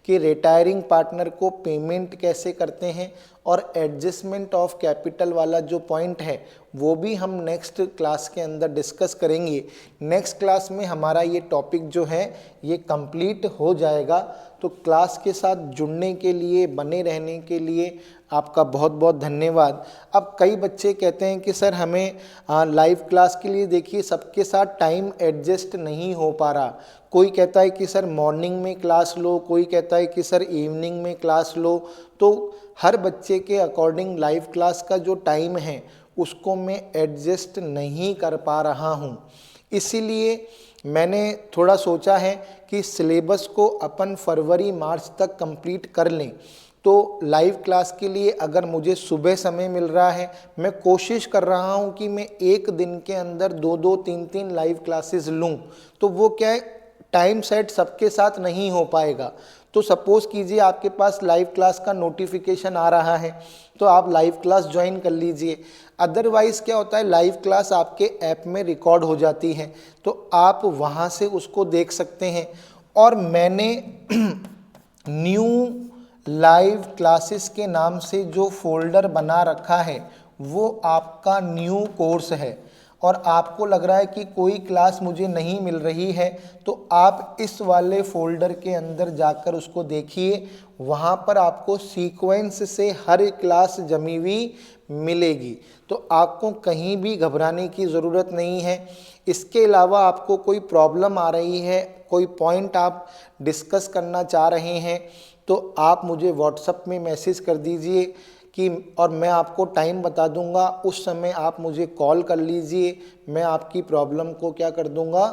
कि रिटायरिंग पार्टनर को पेमेंट कैसे करते हैं, और एडजस्टमेंट ऑफ कैपिटल वाला जो पॉइंट है वो भी हम नेक्स्ट क्लास के अंदर डिस्कस करेंगे। नेक्स्ट क्लास में हमारा ये टॉपिक जो है ये कंप्लीट हो जाएगा। तो क्लास के साथ जुड़ने के लिए, बने रहने के लिए आपका बहुत बहुत धन्यवाद। अब कई बच्चे कहते हैं कि सर हमें लाइव क्लास के लिए देखिए सबके साथ टाइम एडजस्ट नहीं हो पा रहा। कोई कहता है कि सर मॉर्निंग में क्लास लो, कोई कहता है कि सर इवनिंग में क्लास लो। तो हर बच्चे के अकॉर्डिंग लाइव क्लास का जो टाइम है उसको मैं एडजस्ट नहीं कर पा रहा हूँ, इसीलिए मैंने थोड़ा सोचा है कि सिलेबस को अपन फरवरी मार्च तक कंप्लीट कर लें। तो लाइव क्लास के लिए अगर मुझे सुबह समय मिल रहा है, मैं कोशिश कर रहा हूं कि मैं एक दिन के अंदर 2-2, 3-3 लाइव क्लासेस लूं। तो वो क्या है, टाइम सेट सबके साथ नहीं हो पाएगा। तो सपोज कीजिए आपके पास लाइव क्लास का नोटिफिकेशन आ रहा है, तो आप लाइव क्लास ज्वाइन कर लीजिए। अदरवाइज़ क्या होता है, लाइव क्लास आपके ऐप में रिकॉर्ड हो जाती है, तो आप वहाँ से उसको देख सकते हैं। और मैंने न्यू लाइव क्लासेस के नाम से जो फोल्डर बना रखा है वो आपका न्यू कोर्स है, और आपको लग रहा है कि कोई क्लास मुझे नहीं मिल रही है, तो आप इस वाले फोल्डर के अंदर जाकर उसको देखिए। वहाँ पर आपको सीक्वेंस से हर क्लास जमी हुई मिलेगी, तो आपको कहीं भी घबराने की ज़रूरत नहीं है। इसके अलावा आपको कोई प्रॉब्लम आ रही है, कोई पॉइंट आप डिस्कस करना चाह रहे हैं, तो आप मुझे व्हाट्सएप में मैसेज कर दीजिए कि, और मैं आपको टाइम बता दूंगा, उस समय आप मुझे कॉल कर लीजिए, मैं आपकी प्रॉब्लम को क्या कर दूंगा,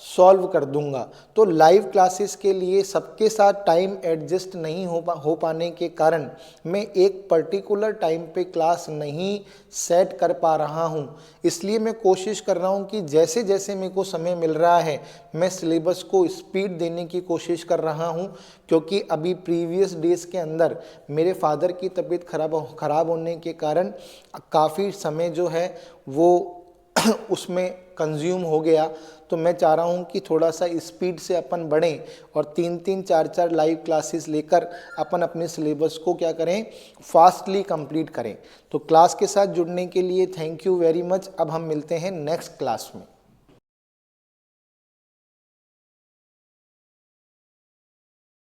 सॉल्व कर दूंगा। तो लाइव क्लासेस के लिए सबके साथ टाइम एडजस्ट नहीं हो पाने के कारण मैं एक पर्टिकुलर टाइम पे क्लास नहीं सेट कर पा रहा हूं, इसलिए मैं कोशिश कर रहा हूं कि जैसे जैसे मेरे को समय मिल रहा है मैं सिलेबस को स्पीड देने की कोशिश कर रहा हूं, क्योंकि अभी प्रीवियस डेज के अंदर मेरे फादर की तबीयत खराब होने के कारण काफ़ी समय जो है वो उसमें कंज्यूम हो गया। तो मैं चाह रहा हूँ कि थोड़ा सा स्पीड से अपन बढ़ें और 3-3, 4-4 लाइव क्लासेस लेकर अपन अपने सिलेबस को क्या करें, फास्टली कंप्लीट करें। तो क्लास के साथ जुड़ने के लिए थैंक यू वेरी मच। अब हम मिलते हैं नेक्स्ट क्लास में।